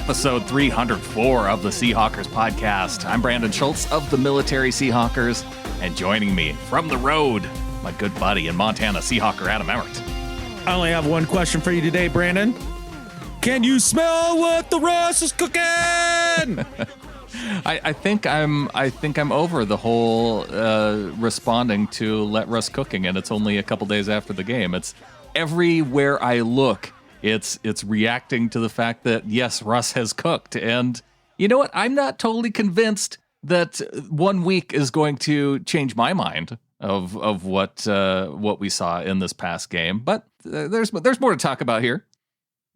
episode 304 of the Seahawkers podcast. I'm Brandon Schultz of the Military Seahawkers, and joining me from the road, my good buddy in Montana, Seahawker Adam Emmert. I only have one question for you today, Brandon. Can you smell what the Russ is cooking? I think I'm over the whole responding to let Russ cooking, and it's only a couple days after the game. It's everywhere I look. It's reacting to the fact that, yes, Russ has cooked. And you know what? I'm not totally convinced that 1 week is going to change my mind of what we saw in this past game. But there's more to talk about here.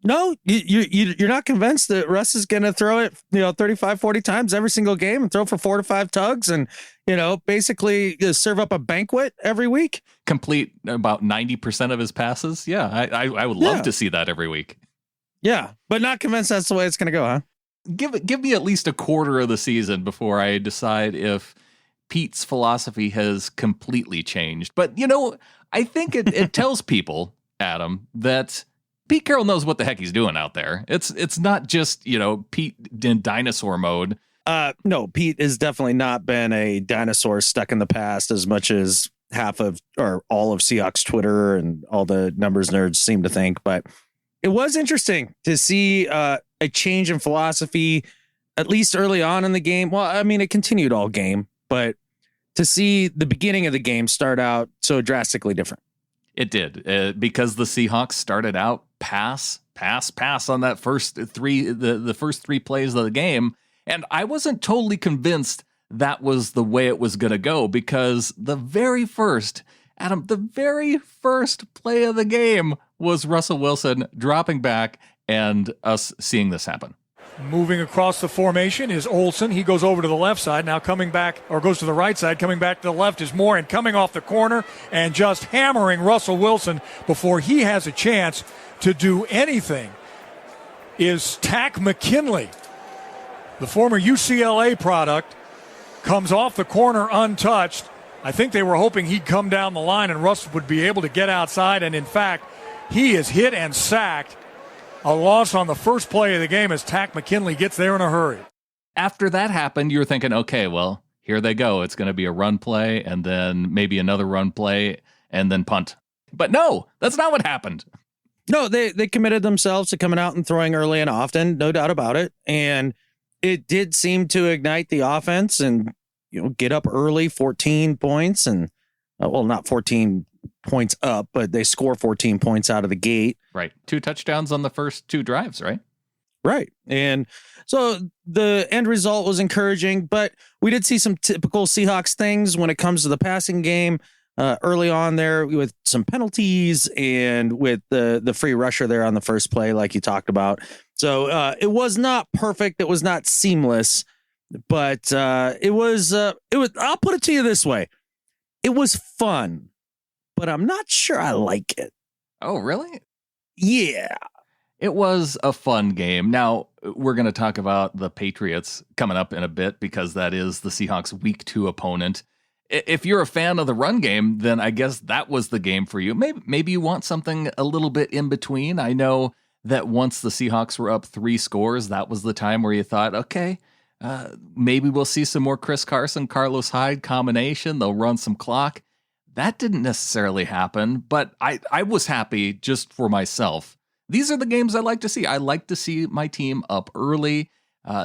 No, you're not convinced that Russ is going to throw it, 35, 40 times every single game and throw for 4 to 5 tugs and, basically serve up a banquet every week? Complete about 90% of his passes. Yeah, I would love to see that every week. Yeah, but not convinced that's the way it's going to go, huh? Give me at least a quarter of the season before I decide if Pete's philosophy has completely changed. But, I think it tells people, Adam, that Pete Carroll knows what the heck he's doing out there. It's not just, Pete in dinosaur mode. No, Pete has definitely not been a dinosaur stuck in the past as much as half of or all of Seahawks Twitter and all the numbers nerds seem to think. But it was interesting to see a change in philosophy, at least early on in the game. Well, I mean, it continued all game, but to see the beginning of the game start out so drastically different. It did, because the Seahawks started out pass on that first three, the first 3 plays of the game. And I wasn't totally convinced that was the way it was going to go, because the very first play of the game was Russell Wilson dropping back and us seeing this happen. Moving across the formation is Olsen. He goes over to the left side. Now coming back, or goes to the right side. Coming back to the left is Moore, and coming off the corner and just hammering Russell Wilson before he has a chance to do anything is Takk McKinley. The former UCLA product comes off the corner untouched. I think they were hoping he'd come down the line and Russ would be able to get outside, and in fact, he is hit and sacked. A loss on the first play of the game as Takk McKinley gets there in a hurry. After that happened, you were thinking, okay, well, here they go. It's going to be a run play and then maybe another run play and then punt. But no, that's not what happened. No, they committed themselves to coming out and throwing early and often, no doubt about it. And it did seem to ignite the offense and, get up early, 14 points and, not 14 points up, but they score 14 points out of the gate. Right. 2 touchdowns on the first 2 drives, right? Right. And so the end result was encouraging, but we did see some typical Seahawks things when it comes to the passing game early on there with some penalties and with the free rusher there on the first play, like you talked about. So it was not perfect. It was not seamless, but it was, I'll put it to you this way. It was fun, but I'm not sure I like it. Oh, really? Yeah. It was a fun game. Now, we're going to talk about the Patriots coming up in a bit because that is the Seahawks' week 2 opponent. If you're a fan of the run game, then I guess that was the game for you. Maybe you want something a little bit in between. I know that once the Seahawks were up 3 scores, that was the time where you thought, okay, maybe we'll see some more Chris Carson, Carlos Hyde combination. They'll run some clock. That didn't necessarily happen, but I was happy just for myself. These are the games I like to see. I like to see my team up early.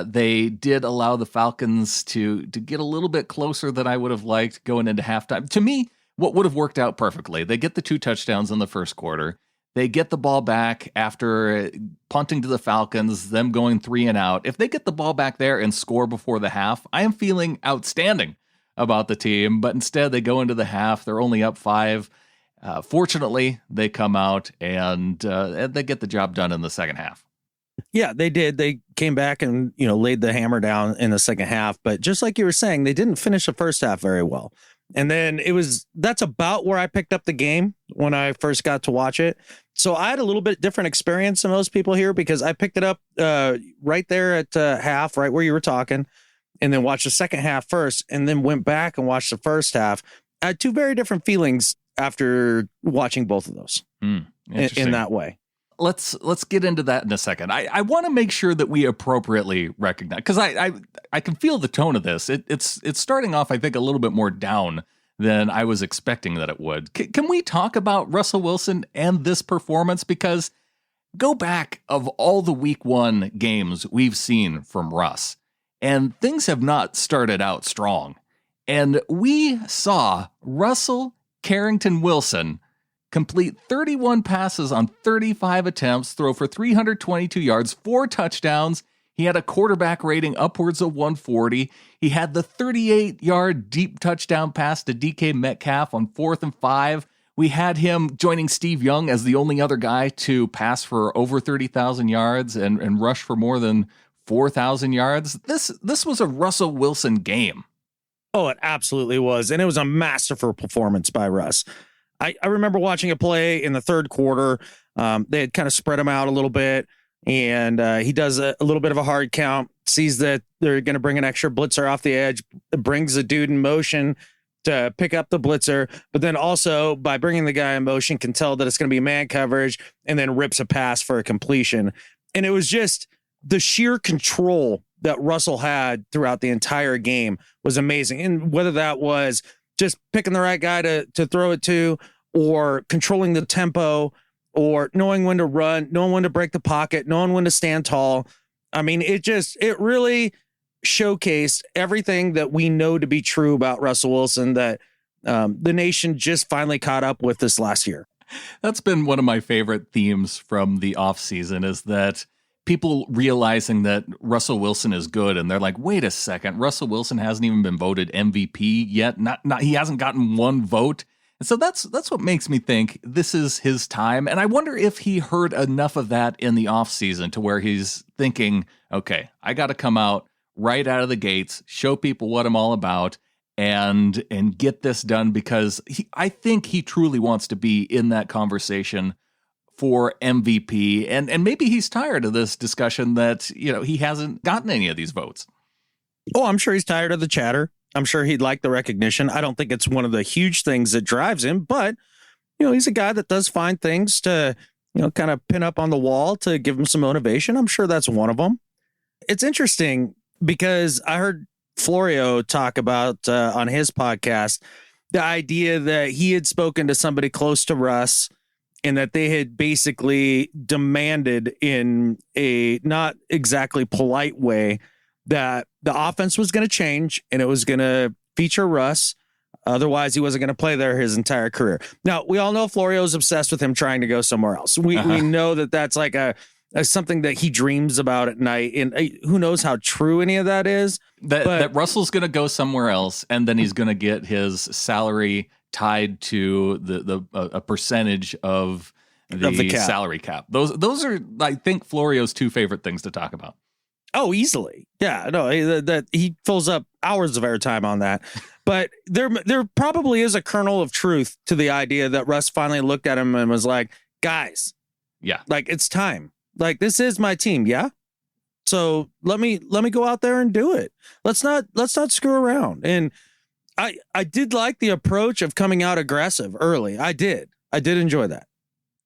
They did allow the Falcons to get a little bit closer than I would have liked going into halftime. To me, what would have worked out perfectly, they get the 2 touchdowns in the first quarter. They get the ball back after punting to the Falcons, them going 3 and out. If they get the ball back there and score before the half, I am feeling outstanding about the team. But instead, they go into the half. They're only up 5. Fortunately, they come out and they get the job done in the second half. Yeah, they did. They came back and, laid the hammer down in the second half. But just like you were saying, they didn't finish the first half very well. And then that's about where I picked up the game when I first got to watch it. So I had a little bit different experience than most people here because I picked it up right there at half, right where you were talking, and then watched the second half first and then went back and watched the first half. I had 2 very different feelings after watching both of those in that way. let's get into that in a second. I want to make sure that we appropriately recognize, because I can feel the tone of this. It's starting off, I think, a little bit more down than I was expecting that it would. Can we talk about Russell Wilson and this performance? Because go back of all the week 1 games we've seen from Russ, and things have not started out strong. And we saw Russell Carrington Wilson complete 31 passes on 35 attempts, throw for 322 yards, 4 touchdowns. He had a quarterback rating upwards of 140. He had the 38-yard deep touchdown pass to DK Metcalf on 4th and 5. We had him joining Steve Young as the only other guy to pass for over 30,000 yards and rush for more than 4,000 yards. This was a Russell Wilson game. Oh, it absolutely was. And it was a masterful performance by Russ. I remember watching a play in the third quarter. They had kind of spread him out a little bit, and he does a little bit of a hard count, sees that they're going to bring an extra blitzer off the edge, brings a dude in motion to pick up the blitzer, but then also by bringing the guy in motion can tell that it's going to be man coverage, and then rips a pass for a completion. And it was just the sheer control that Russell had throughout the entire game was amazing. And whether that was just picking the right guy to throw it to, or controlling the tempo, or knowing when to run, knowing when to break the pocket, knowing when to stand tall. I mean, it really showcased everything that we know to be true about Russell Wilson that the nation just finally caught up with this last year. That's been one of my favorite themes from the offseason, is that people realizing that Russell Wilson is good, and they're like, wait a second, Russell Wilson hasn't even been voted MVP yet. Not he hasn't gotten one vote. And so that's what makes me think this is his time. And I wonder if he heard enough of that in the offseason to where he's thinking, okay, I got to come out right out of the gates, show people what I'm all about, and get this done, because I think he truly wants to be in that conversation for MVP, and maybe he's tired of this discussion that, he hasn't gotten any of these votes. Oh, I'm sure he's tired of the chatter. I'm sure he'd like the recognition. I don't think it's one of the huge things that drives him, but he's a guy that does find things to, kind of pin up on the wall to give him some motivation. I'm sure that's one of them. It's interesting because I heard Florio talk about on his podcast the idea that he had spoken to somebody close to Russ, and that they had basically demanded in a not exactly polite way that the offense was going to change and it was going to feature Russ. Otherwise, he wasn't going to play there his entire career. Now, we all know Florio's obsessed with him trying to go somewhere else. We know that that's like a something that he dreams about at night. And who knows how true any of that is. That Russell's going to go somewhere else, and then he's going to get his salary tied to a percentage of the cap. Salary cap. Those are, I think, Florio's 2 favorite things to talk about. Oh, easily. Yeah, no, that he fills up hours of airtime on that. But there probably is a kernel of truth to the idea that Russ finally looked at him and was like, guys, yeah, like, it's time. Like, this is my team. Yeah. So let me go out there and do it. Let's not screw around. And I did like the approach of coming out aggressive early. I did enjoy that.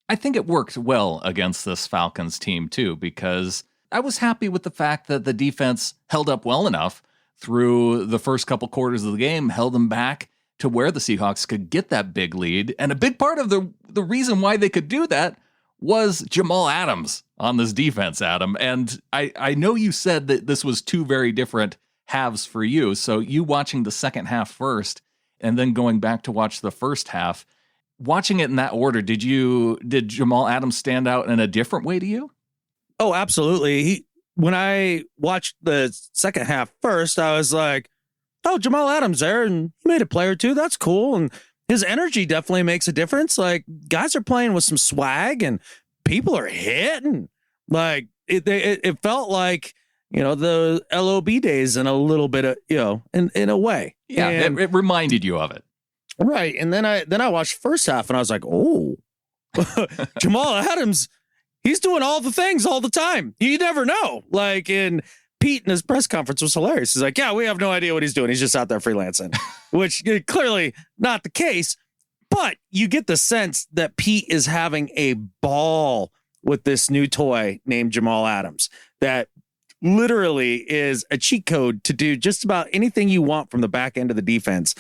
I think it worked well against this Falcons team too, because I was happy with the fact that the defense held up well enough through the first couple quarters of the game, held them back to where the Seahawks could get that big lead. And a big part of the reason why they could do that was Jamal Adams on this defense, Adam. And I know you said that this was 2 very different halves for you. So you watching the second half first and then going back to watch the first half, watching it in that order, did Jamal Adams stand out in a different way to you? Oh, absolutely. When I watched the second half first, I was like, oh, Jamal Adams there, and he made a play or 2. That's cool. And his energy definitely makes a difference. Like, guys are playing with some swag and people are hitting. Like, it felt like, the LOB days in a little bit of, in a way. Yeah, and, it reminded you of it. Right. And then I watched first half and I was like, oh, Jamal Adams, he's doing all the things all the time. You never know. Like, in Pete in his press conference was hilarious. He's like, yeah, we have no idea what he's doing. He's just out there freelancing, which clearly not the case. But you get the sense that Pete is having a ball with this new toy named Jamal Adams that literally is a cheat code to do just about anything you want from the back end of the defense.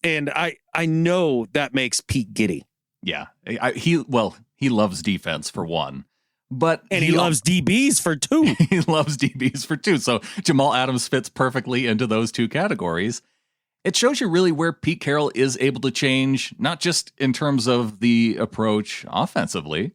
And I know that makes Pete giddy. Yeah. He loves defense for one. And he loves DBs for two. He loves DBs for two. So Jamal Adams fits perfectly into those two categories. It shows you really where Pete Carroll is able to change, not just in terms of the approach offensively,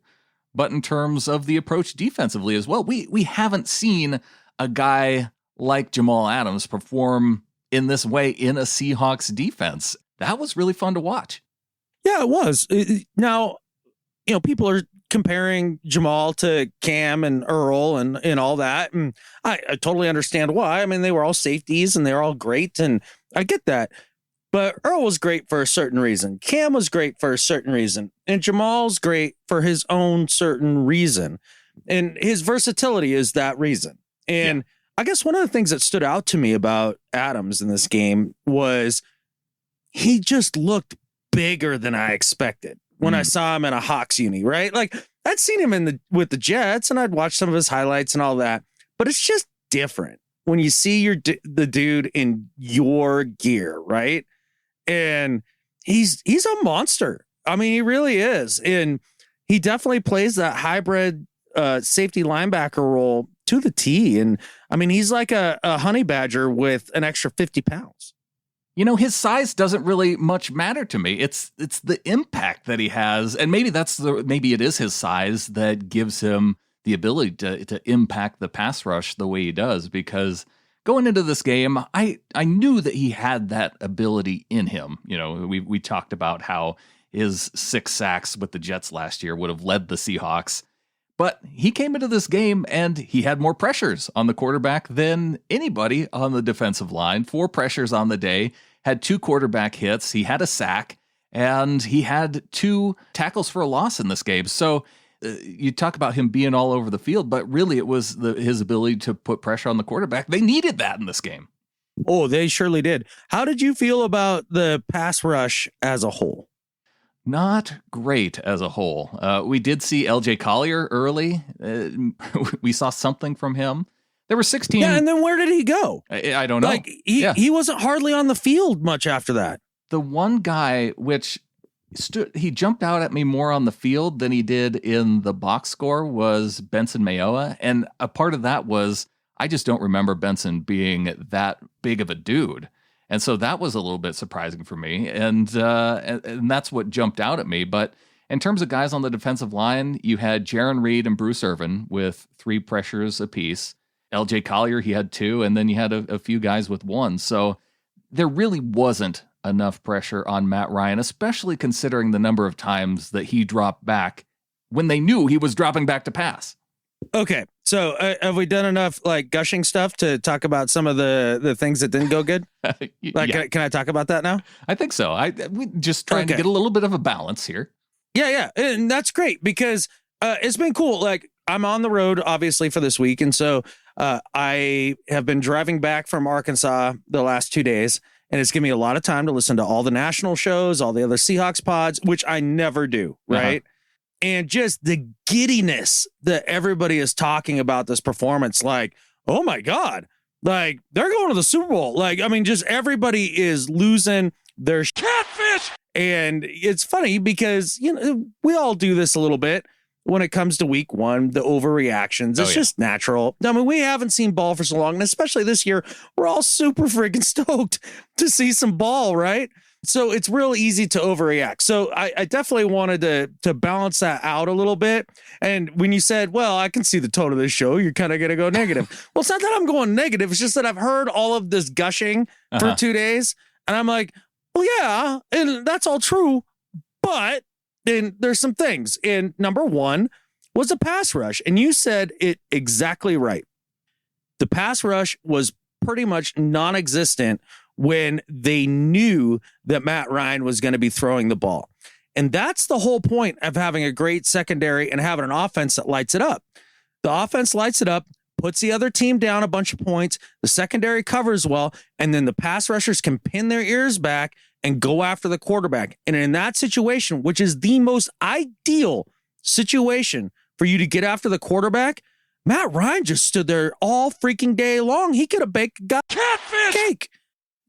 but in terms of the approach defensively as well. We haven't seen a guy like Jamal Adams perform in this way in a Seahawks defense. That was really fun to watch. Yeah, it was. Now, people are comparing Jamal to Cam and Earl and all that. And I totally understand why. I mean, they were all safeties and they're all great. And I get that. But Earl was great for a certain reason. Cam was great for a certain reason. And Jamal's great for his own certain reason. And his versatility is that reason. And I guess one of the things that stood out to me about Adams in this game was he just looked bigger than I expected when I saw him in a Hawks uni, right? Like I'd seen him with the Jets and I'd watched some of his highlights and all that, but it's just different when you see the dude in your gear, right? And he's a monster. I mean, he really is. And he definitely plays that hybrid safety linebacker role to the T. And I mean, he's like a honey badger with an extra 50 pounds. His size doesn't really much matter to me. It's the impact that he has. And maybe maybe it is his size that gives him the ability to impact the pass rush the way he does, because going into this game, I knew that he had that ability in him. We talked about how his 6 sacks with the Jets last year would have led the Seahawks. But he came into this game and he had more pressures on the quarterback than anybody on the defensive line. 4 pressures on the day, had 2 quarterback hits. He had a sack and he had 2 tackles for a loss in this game. So you talk about him being all over the field, but really it was his ability to put pressure on the quarterback. They needed that in this game. Oh, they surely did. How did you feel about the pass rush as a whole? Not great as a whole. We did see LJ Collier early. We saw something from him. There were 16. Yeah, and then where did he go? I don't know. Like he wasn't hardly on the field much after that. The one guy which he jumped out at me more on the field than he did in the box score was Benson Mayowa. And a part of that was I just don't remember Benson being that big of a dude. And so that was a little bit surprising for me. And that's what jumped out at me. But in terms of guys on the defensive line, you had Jaron Reed and Bruce Irvin with 3 pressures apiece. LJ Collier, he had 2. And then you had a few guys with 1. So there really wasn't enough pressure on Matt Ryan, especially considering the number of times that he dropped back when they knew he was dropping back to pass. Okay, so have we done enough like gushing stuff to talk about some of the things that didn't go good? Like, can I talk about that now? I think so. We just trying to get a little bit of a balance here. Yeah, and that's great because it's been cool. Like I'm on the road obviously for this week, and so I have been driving back from Arkansas the last 2 days, and it's given me a lot of time to listen to all the national shows, all the other Seahawks pods, which I never do, right? And just the giddiness that everybody is talking about this performance, like, oh my God, like they're going to the Super Bowl. Like, I mean, just everybody is losing their catfish. And it's funny because, we all do this a little bit when it comes to week 1, the overreactions. It's just natural. I mean, we haven't seen ball for so long, and especially this year, we're all super freaking stoked to see some ball, right? So it's real easy to overreact. So I definitely wanted to balance that out a little bit. And when you said, well, I can see the tone of this show, you're kind of going to go negative. Well, it's not that I'm going negative. It's just that I've heard all of this gushing for 2 days. And I'm like, well, yeah, and that's all true. But then there's some things. And number 1 was the pass rush. And you said it exactly right. The pass rush was pretty much non-existent when they knew that Matt Ryan was going to be throwing the ball. And that's the whole point of having a great secondary and having an offense that lights it up. The offense lights it up, puts the other team down a bunch of points, the secondary covers well, and then the pass rushers can pin their ears back and go after the quarterback. And in that situation, which is the most ideal situation for you to get after the quarterback. Matt Ryan just stood there all freaking day long. He could have got Catfish cake.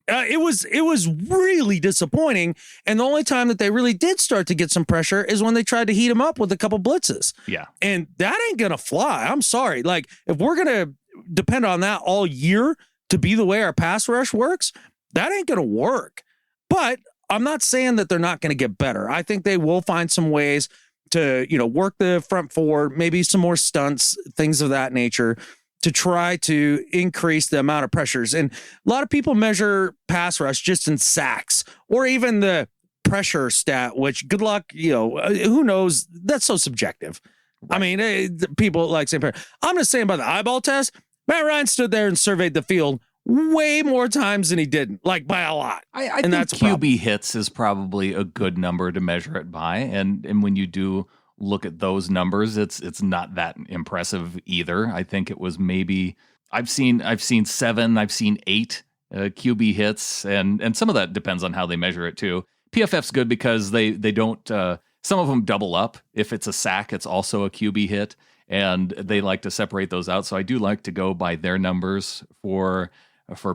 It was really disappointing. And the only time that they really did start to get some pressure is when they tried to heat him up with a couple blitzes. Yeah. And that ain't going to fly. I'm sorry. Like, if we're going to depend on that all year to be the way our pass rush works, that ain't going to work. But I'm not saying that they're not going to get better. I think they will find some ways to, work the front four, maybe some more stunts, things of that nature, to try to increase the amount of pressures. And a lot of people measure pass rush just in sacks or even the pressure stat, which good luck, who knows? That's so subjective. Right. I mean, people like saying, I'm just saying by the eyeball test, Matt Ryan stood there and surveyed the field way more times than he didn't, like by a lot. I think that's QB hits is probably a good number to measure it by. And when you do look at those numbers, it's not that impressive either. I think it was maybe I've seen 7, I've seen 8 QB hits, and some of that depends on how they measure it too. PFF's good because they don't some of them double up. If it's a sack, it's also a QB hit, and they like to separate those out. So I do like to go by their numbers for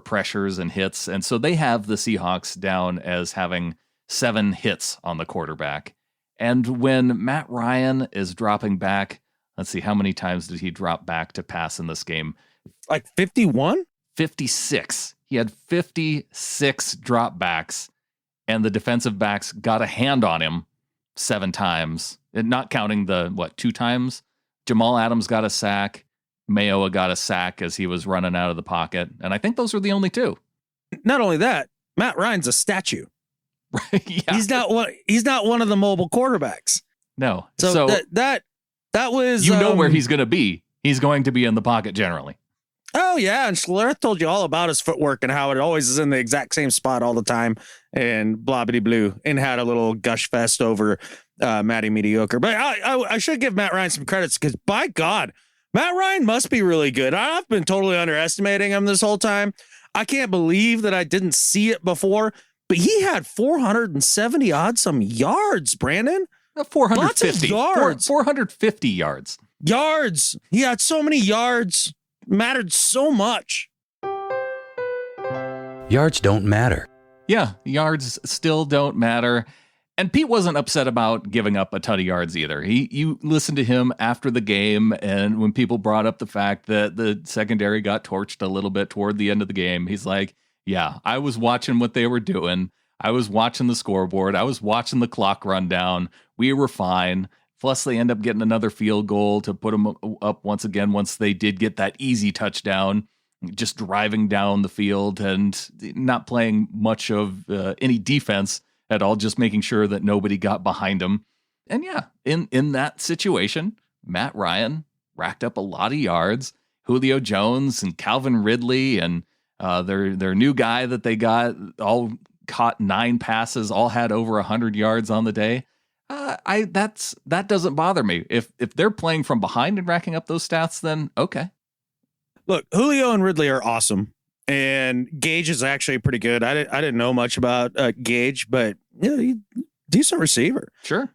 pressures and hits. And so they have the Seahawks down as having 7 hits on the quarterback. And when Matt Ryan is dropping back, let's see, how many times did he drop back to pass in this game? Like 51? 56. He had 56 dropbacks, and the defensive backs got a hand on him 7 times, and not counting the, 2 times? Jamal Adams got a sack. Mayoa got a sack as he was running out of the pocket. And I think those were the only 2. Not only that, Matt Ryan's a statue. Right? Yeah. He's not one of the mobile quarterbacks. No. So that was where he's going to be. He's going to be in the pocket generally. Oh yeah, and Schlereth told you all about his footwork and how it always is in the exact same spot all the time, and blah bitty blue, and had a little gush fest over Matty Mediocre. But I should give Matt Ryan some credits because by God, Matt Ryan must be really good. I've been totally underestimating him this whole time. I can't believe that I didn't see it before, but he had 470 odd some yards, Brandon. 450 yards. 450 yards. Yards. He had so many yards. Mattered so much. Yards don't matter. Yeah, yards still don't matter. And Pete wasn't upset about giving up a ton of yards either. You listened to him after the game, and when people brought up the fact that the secondary got torched a little bit toward the end of the game, he's like, yeah, I was watching what they were doing. I was watching the scoreboard. I was watching the clock run down. We were fine. Plus, they end up getting another field goal to put them up once again once they did get that easy touchdown, just driving down the field and not playing much of any defense at all, just making sure that nobody got behind them. And yeah, in that situation, Matt Ryan racked up a lot of yards. Julio Jones and Calvin Ridley and their new guy that they got all caught 9 passes, all had over 100 yards on the day. That doesn't bother me. If they're playing from behind and racking up those stats, then okay. Look, Julio and Ridley are awesome, and Gage is actually pretty good. I didn't know much about Gage, but he's a decent receiver. Sure.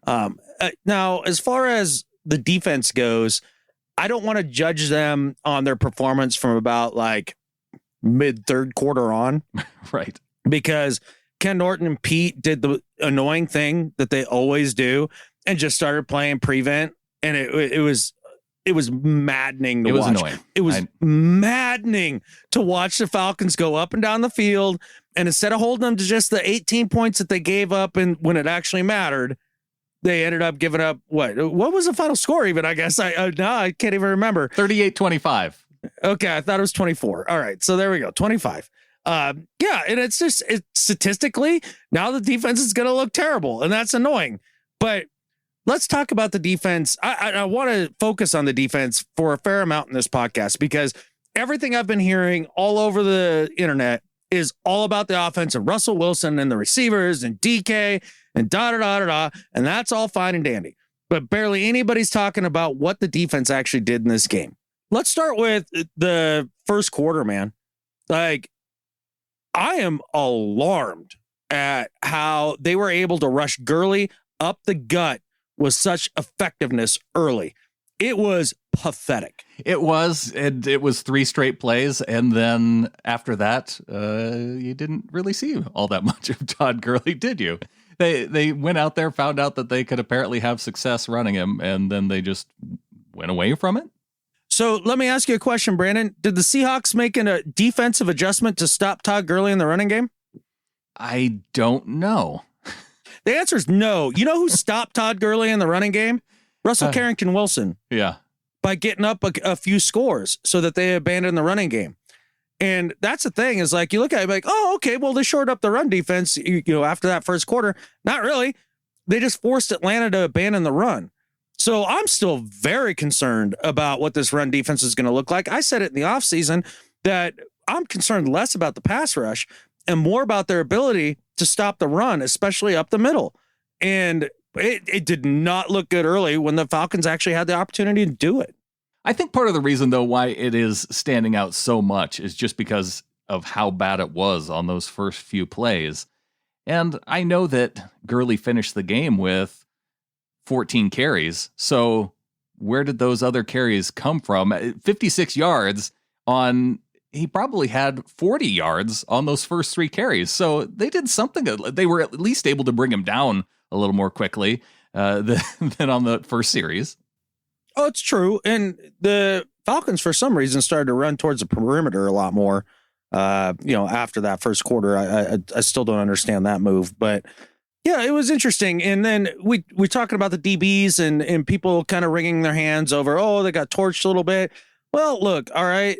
Now, as far as the defense goes, I don't want to judge them on their performance from about like mid third quarter on, right? Because Ken Norton and Pete did the annoying thing that they always do and just started playing prevent. And it was maddening to watch. Annoying. It was maddening to watch the Falcons go up and down the field. And instead of holding them to just the 18 points that they gave up and when it actually mattered, they ended up giving up what was the final score even? I guess I can't even remember. 38-25. Okay. I thought it was 24. All right. So there we go. 25. And it's just statistically now the defense is going to look terrible, and that's annoying. But let's talk about the defense. I want to focus on the defense for a fair amount in this podcast because everything I've been hearing all over the internet is all about the offense of Russell Wilson and the receivers and DK and da-da-da-da-da, and that's all fine and dandy. But barely anybody's talking about what the defense actually did in this game. Let's start with the first quarter, man. Like, I am alarmed at how they were able to rush Gurley up the gut with such effectiveness early. It was pathetic. It was 3 straight plays, and then after that, you didn't really see all that much of Todd Gurley, did you? They went out there, found out that they could apparently have success running him, and then they just went away from it. So let me ask you a question, Brandon. Did the Seahawks make a defensive adjustment to stop Todd Gurley in the running game? I don't know. The answer is no. You know who stopped Todd Gurley in the running game? Russell Carrington Wilson. Yeah. By getting up a few scores so that they abandoned the running game. And that's the thing is like, you look at it like, oh, okay, well, they shored up the run defense, after that first quarter. Not really. They just forced Atlanta to abandon the run. So I'm still very concerned about what this run defense is going to look like. I said it in the offseason that I'm concerned less about the pass rush and more about their ability to stop the run, especially up the middle. And it did not look good early when the Falcons actually had the opportunity to do it. I think part of the reason, though, why it is standing out so much is just because of how bad it was on those first few plays. And I know that Gurley finished the game with 14 carries. So where did those other carries come from? 56 yards on, he probably had 40 yards on those first 3 carries. So they did something. They were at least able to bring him down a little more quickly than on the first series. Oh, it's true. And the Falcons, for some reason, started to run towards the perimeter a lot more, after that first quarter. I still don't understand that move. But, yeah, it was interesting. And then we're talking about the DBs and people kind of wringing their hands over, they got torched a little bit. Well, look, all right.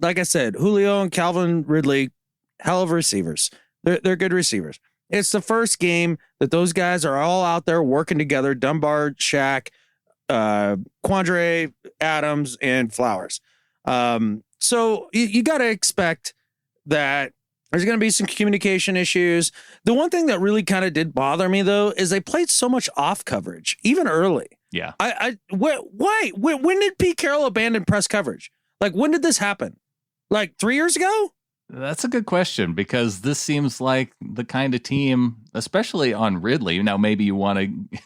Like I said, Julio and Calvin Ridley, hell of receivers. They're good receivers. It's the first game that those guys are all out there working together. Dunbar, Shaq, Quandre, Adams, and Flowers. So you got to expect that there's going to be some communication issues. The one thing that really kind of did bother me, though, is they played so much off coverage, even early. Yeah. Why? When did Pete Carroll abandon press coverage? Like, when did this happen? Like 3 years ago? That's a good question, because this seems like the kind of team, especially on Ridley. Now, maybe you want to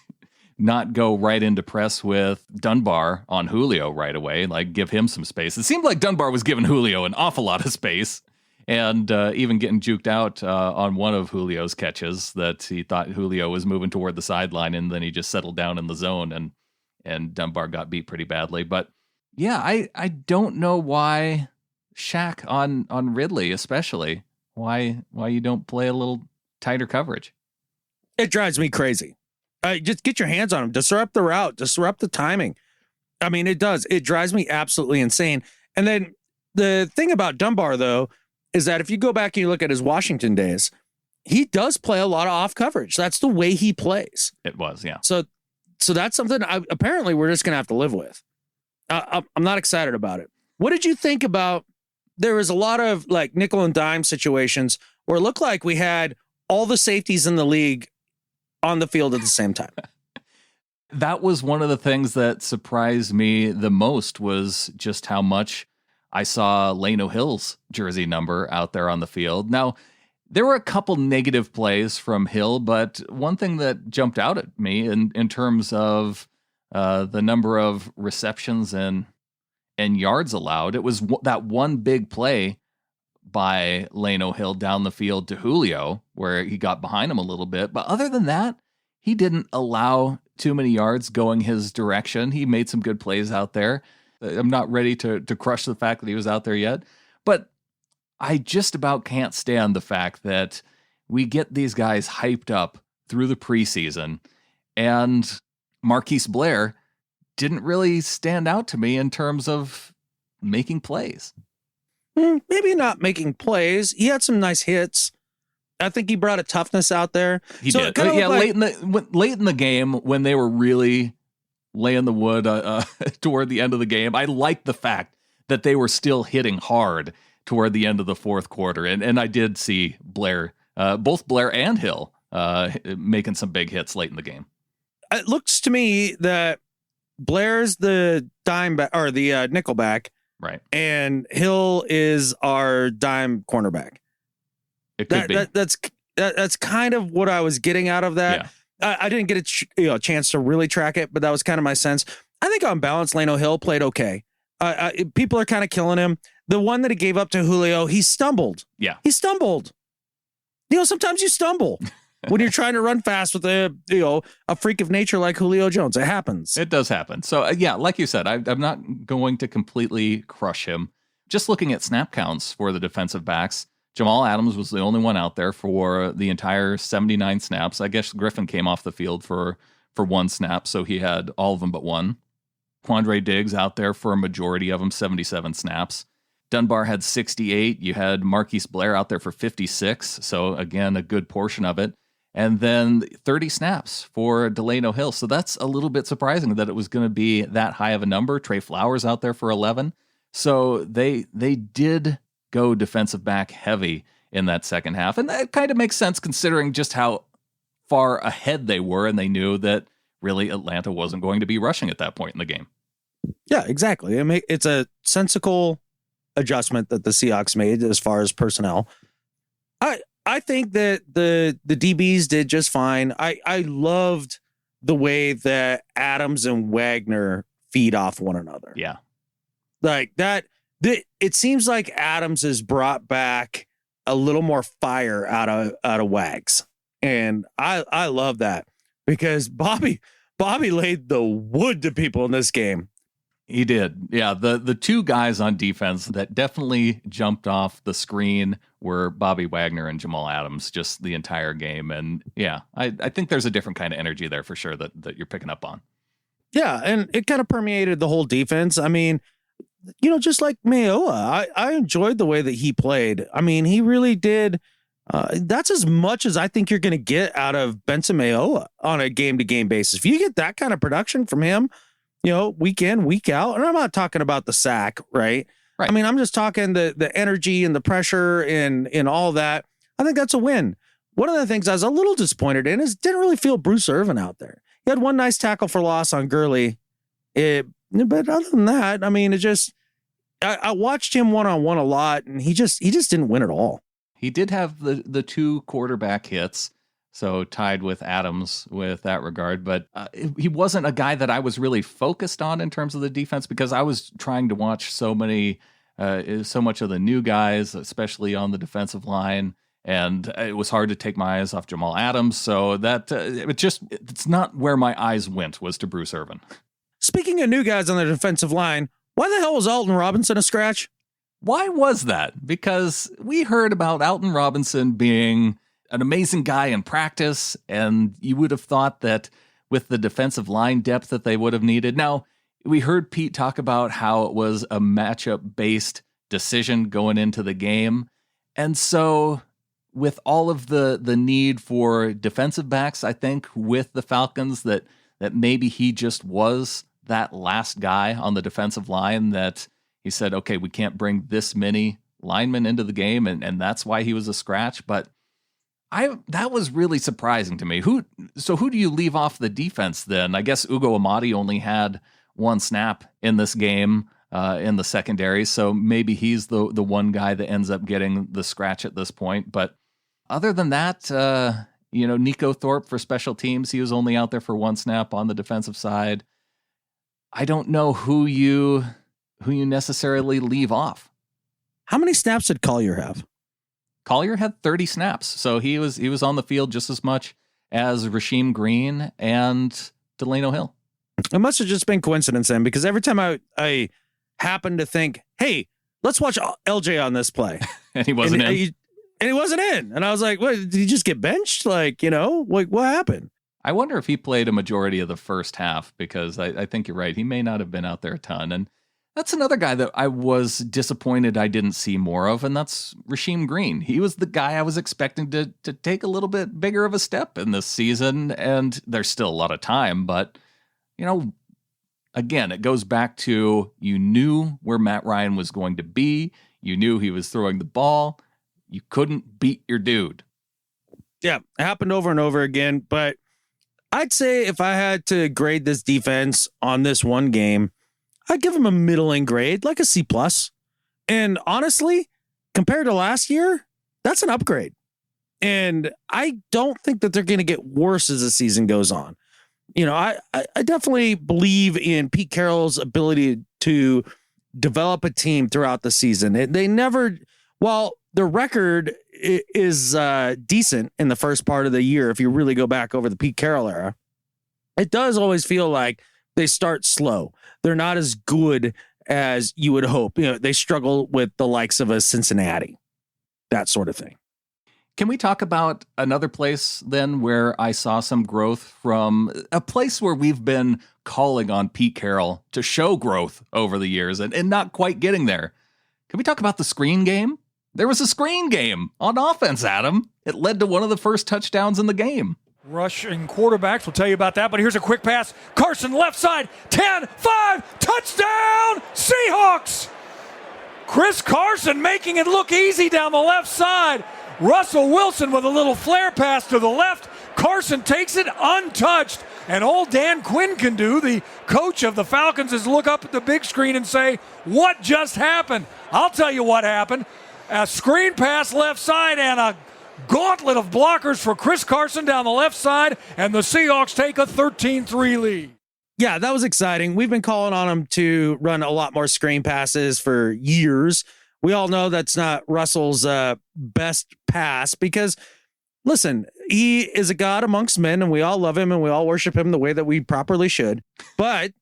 not go right into press with Dunbar on Julio right away, like give him some space. It seemed like Dunbar was giving Julio an awful lot of space, and even getting juked out on one of Julio's catches that he thought Julio was moving toward the sideline, and then he just settled down in the zone, and Dunbar got beat pretty badly. But yeah, I don't know why Shaq on Ridley, especially why you don't play a little tighter coverage. It drives me crazy. Just get your hands on him. Disrupt the route. Disrupt the timing. I mean, it does. It drives me absolutely insane. And then the thing about Dunbar, though, is that if you go back and you look at his Washington days, he does play a lot of off coverage. That's the way he plays. It was, yeah. So that's something apparently we're just going to have to live with. I'm not excited about it. What did you think about? There was a lot of like nickel and dime situations where it looked like we had all the safeties in the league on the field at the same time. That was one of the things that surprised me the most, was just how much I saw Lano Hill's jersey number out there on the field. Now, there were a couple negative plays from Hill, but one thing that jumped out at me in terms of the number of receptions and yards allowed, it was that one big play by Lano Hill down the field to Julio, where he got behind him a little bit. But other than that, he didn't allow too many yards going his direction. He made some good plays out there. I'm not ready to crush the fact that he was out there yet, but I just about can't stand the fact that we get these guys hyped up through the preseason, and Marquise Blair didn't really stand out to me in terms of making plays. Maybe not making plays. He had some nice hits. I think he brought a toughness out there. He did. Yeah, late in the game when they were really laying the wood toward the end of the game, I liked the fact that they were still hitting hard toward the end of the fourth quarter. And I did see Blair, both Blair and Hill, making some big hits late in the game. It looks to me that Blair's the dime or the nickel back, right? And Hill is our dime cornerback. It could be. That's kind of what I was getting out of that. Yeah. I didn't get a chance to really track it, but that was kind of my sense. I think on balance, Lano Hill played okay. People are kind of killing him. The one that he gave up to Julio, he stumbled. Yeah. He stumbled. Sometimes you stumble when you're trying to run fast with a freak of nature like Julio Jones. It happens. It does happen. So, yeah, like you said, I'm not going to completely crush him. Just looking at snap counts for the defensive backs, Jamal Adams was the only one out there for the entire 79 snaps. I guess Griffin came off the field for one snap, so he had all of them but one. Quandre Diggs out there for a majority of them, 77 snaps. Dunbar had 68. You had Marquise Blair out there for 56. So, again, a good portion of it. And then 30 snaps for Delano Hill. So that's a little bit surprising that it was going to be that high of a number. Trey Flowers out there for 11. So they did go defensive back heavy in that second half. And that kind of makes sense considering just how far ahead they were. And they knew that really Atlanta wasn't going to be rushing at that point in the game. Yeah, exactly. I mean, it's a sensible adjustment that the Seahawks made as far as personnel. I think that the DBs did just fine. I loved the way that Adams and Wagner feed off one another. Yeah. Like that. It seems like Adams has brought back a little more fire out of Wags. And I love that because Bobby laid the wood to people in this game. He did. Yeah, the two guys on defense that definitely jumped off the screen were Bobby Wagner and Jamal Adams just the entire game. And yeah, I think there's a different kind of energy there for sure that you're picking up on. Yeah, and it kind of permeated the whole defense. I mean, just like Mayoa, I enjoyed the way that he played. I mean, he really did. That's as much as I think you're going to get out of Benson Mayoa on a game-to-game basis. If you get that kind of production from him, week in, week out. And I'm not talking about the sack, right? I mean, I'm just talking the energy and the pressure and all that. I think that's a win. One of the things I was a little disappointed in is didn't really feel Bruce Irvin out there. He had one nice tackle for loss on Gurley. But other than that, I mean, I watched him one-on-one a lot, and he just didn't win at all. He did have the two quarterback hits. So tied with Adams with that regard, but he wasn't a guy that I was really focused on in terms of the defense because I was trying to watch so much of the new guys, especially on the defensive line, and it was hard to take my eyes off Jamal Adams. So that it's not where my eyes went was to Bruce Irvin. Speaking of new guys on the defensive line, why the hell was Alton Robinson a scratch? Why was that? Because we heard about Alton Robinson being an amazing guy in practice, and you would have thought that with the defensive line depth that they would have needed. Now, we heard Pete talk about how it was a matchup-based decision going into the game, and so with all of the need for defensive backs, I think with the Falcons that maybe he just was that last guy on the defensive line that he said, okay, we can't bring this many linemen into the game, and that's why he was a scratch, but that was really surprising to me. Who do you leave off the defense then? I guess Ugo Amadi only had one snap in this game in the secondary, so maybe he's the one guy that ends up getting the scratch at this point. But other than that, Nico Thorpe for special teams, he was only out there for one snap on the defensive side. I don't know who you necessarily leave off. How many snaps did Collier have? Collier had 30 snaps, so he was on the field just as much as Rasheem Green and Delano Hill. It must have just been coincidence then, because every time I happened to think, hey, let's watch LJ on this play. And he wasn't in. And he wasn't in. And I was like, what, did he just get benched? Like what happened? I wonder if he played a majority of the first half, because I think you're right. He may not have been out there a ton. And that's another guy that I was disappointed I didn't see more of, and that's Rasheem Green. He was the guy I was expecting to take a little bit bigger of a step in this season, and there's still a lot of time, but, again, it goes back to you knew where Matt Ryan was going to be. You knew he was throwing the ball. You couldn't beat your dude. Yeah, it happened over and over again, but I'd say if I had to grade this defense on this one game, I'd give them a middling grade, like a C+. And honestly, compared to last year, that's an upgrade. And I don't think that they're going to get worse as the season goes on. I definitely believe in Pete Carroll's ability to develop a team throughout the season. They never, while the record is decent in the first part of the year, if you really go back over the Pete Carroll era, it does always feel like they start slow. They're not as good as you would hope. They struggle with the likes of a Cincinnati, that sort of thing. Can we talk about another place then where I saw some growth from a place where we've been calling on Pete Carroll to show growth over the years and not quite getting there? Can we talk about the screen game? There was a screen game on offense, Adam. It led to one of the first touchdowns in the game. Rushing quarterbacks, we'll tell you about that, but here's a quick pass. Carson left side, 10, 5, touchdown, Seahawks! Chris Carson making it look easy down the left side. Russell Wilson with a little flare pass to the left. Carson takes it untouched. And all Dan Quinn can do, the coach of the Falcons, is look up at the big screen and say, what just happened? I'll tell you what happened. A screen pass left side and a gauntlet of blockers for Chris Carson down the left side, and the Seahawks take a 13-3 lead. Yeah, that was exciting. We've been calling on him to run a lot more screen passes for years. We all know that's not Russell's best pass because, listen, he is a god amongst men, and we all love him, and we all worship him the way that we properly should. But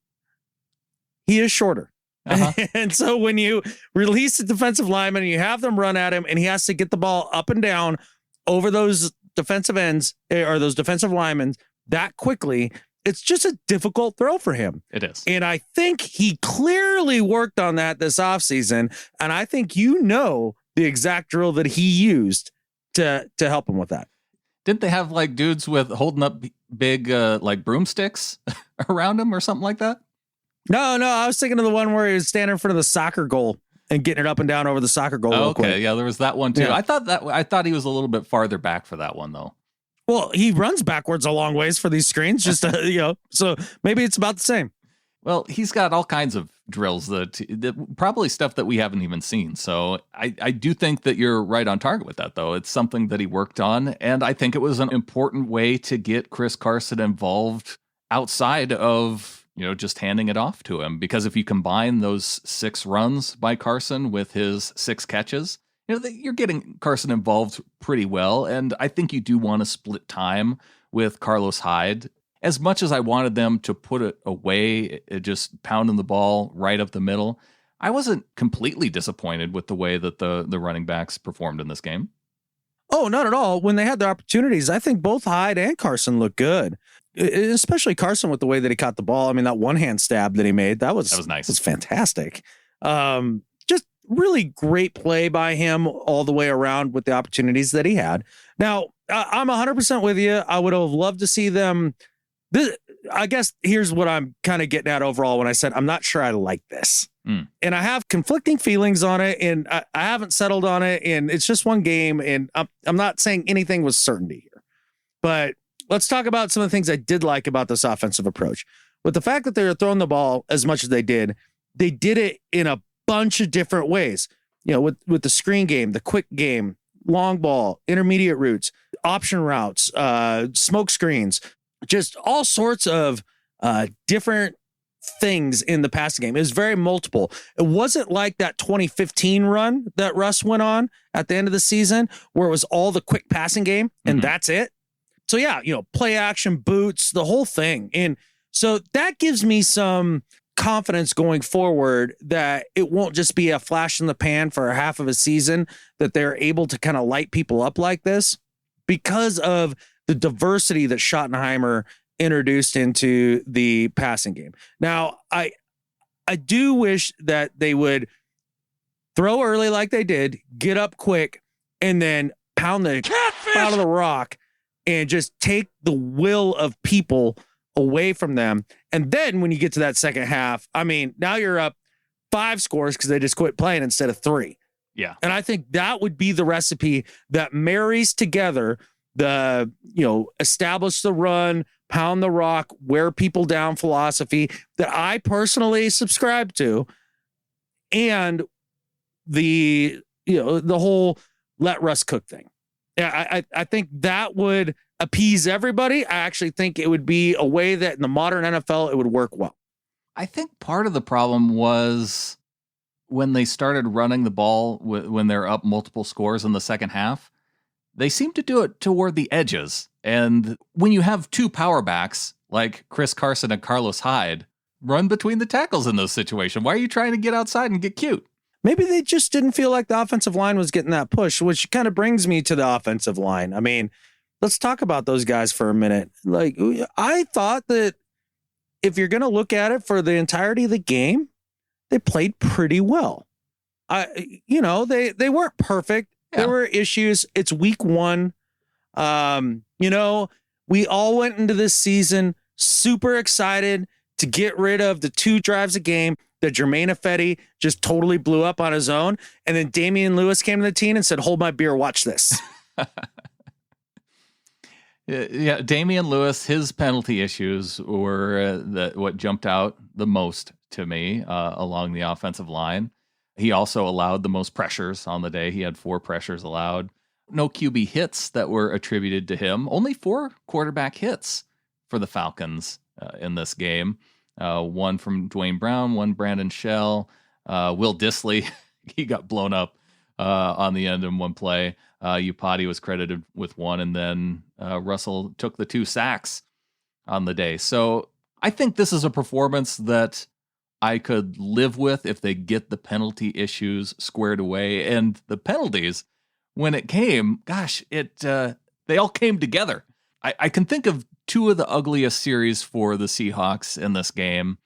he is shorter. Uh-huh. And so when you release the defensive lineman and you have them run at him, and he has to get the ball up and down over those defensive ends or those defensive linemen that quickly, it's just a difficult throw for him. It is. And I think he clearly worked on that this offseason. And I think the exact drill that he used to help him with that. Didn't they have like dudes with holding up big like broomsticks around him or something like that? No, I was thinking of the one where he was standing in front of the soccer goal and getting it up and down over the soccer goal. Oh, okay, quick. Yeah, there was that one too. Yeah. I thought he was a little bit farther back for that one though. Well, he runs backwards a long ways for these screens, just so maybe it's about the same. Well, he's got all kinds of drills that probably stuff that we haven't even seen. So I do think that you're right on target with that, though. It's something that he worked on, and I think it was an important way to get Chris Carson involved outside of just handing it off to him. Because if you combine those 6 runs by Carson with his 6 catches, you're getting Carson involved pretty well. And I think you do want to split time with Carlos Hyde. As much as I wanted them to put it away, just pounding the ball right up the middle, I wasn't completely disappointed with the way that the running backs performed in this game. Oh, not at all. When they had their opportunities, I think both Hyde and Carson looked good, especially Carson with the way that he caught the ball. I mean, that one-hand stab that he made, that was nice. It was fantastic. Just really great play by him all the way around with the opportunities that he had. Now, I'm 100% with you. I would have loved to see them. I guess here's what I'm kind of getting at overall when I said I'm not sure I like this. And I have conflicting feelings on it, and I haven't settled on it, and it's just one game, and I'm not saying anything with certainty here. But let's talk about some of the things I did like about this offensive approach. With the fact that they were throwing the ball as much as they did it in a bunch of different ways. With the screen game, the quick game, long ball, intermediate routes, option routes, smoke screens, just all sorts of different things in the passing game. It was very multiple. It wasn't like that 2015 run that Russ went on at the end of the season where it was all the quick passing game and that's it. So yeah, play action, boots, the whole thing. And so that gives me some confidence going forward that it won't just be a flash in the pan for half of a season, that they're able to kind of light people up like this because of the diversity that Schottenheimer introduced into the passing game. Now, I do wish that they would throw early like they did, get up quick, and then pound the out of the rock and just take the will of people away from them. And then when you get to that second half, I mean, now you're up 5 scores because they just quit playing instead of 3. Yeah. And I think that would be the recipe that marries together the, establish the run, pound the rock, wear people down philosophy that I personally subscribe to. And the whole let Russ cook thing. Yeah, I think that would appease everybody. I actually think it would be a way that in the modern NFL, it would work well. I think part of the problem was when they started running the ball when they're up multiple scores in the second half, they seem to do it toward the edges. And when you have two power backs like Chris Carson and Carlos Hyde, run between the tackles in those situations. Why are you trying to get outside and get cute? Maybe they just didn't feel like the offensive line was getting that push, which kind of brings me to the offensive line. I mean, let's talk about those guys for a minute. Like, I thought that if you're going to look at it for the entirety of the game, they played pretty well. They weren't perfect. Yeah. There were issues. It's week one. We all went into this season super excited to get rid of the 2 drives a game that Jermaine Ifedi just totally blew up on his own. And then Damian Lewis came to the team and said, hold my beer, watch this. Yeah, Damian Lewis, his penalty issues were what jumped out the most to me along the offensive line. He also allowed the most pressures on the day. He had 4 pressures allowed. No QB hits that were attributed to him. Only 4 quarterback hits for the Falcons in this game. 1 from Dwayne Brown, 1 Brandon Shell. Will Dissly, he got blown up on the end in one play. Upati was credited with 1, and then Russell took the 2 sacks on the day. So I think this is a performance that I could live with if they get the penalty issues squared away. And the penalties, when it came, gosh, they all came together. I can think of 2 of the ugliest series for the Seahawks in this game,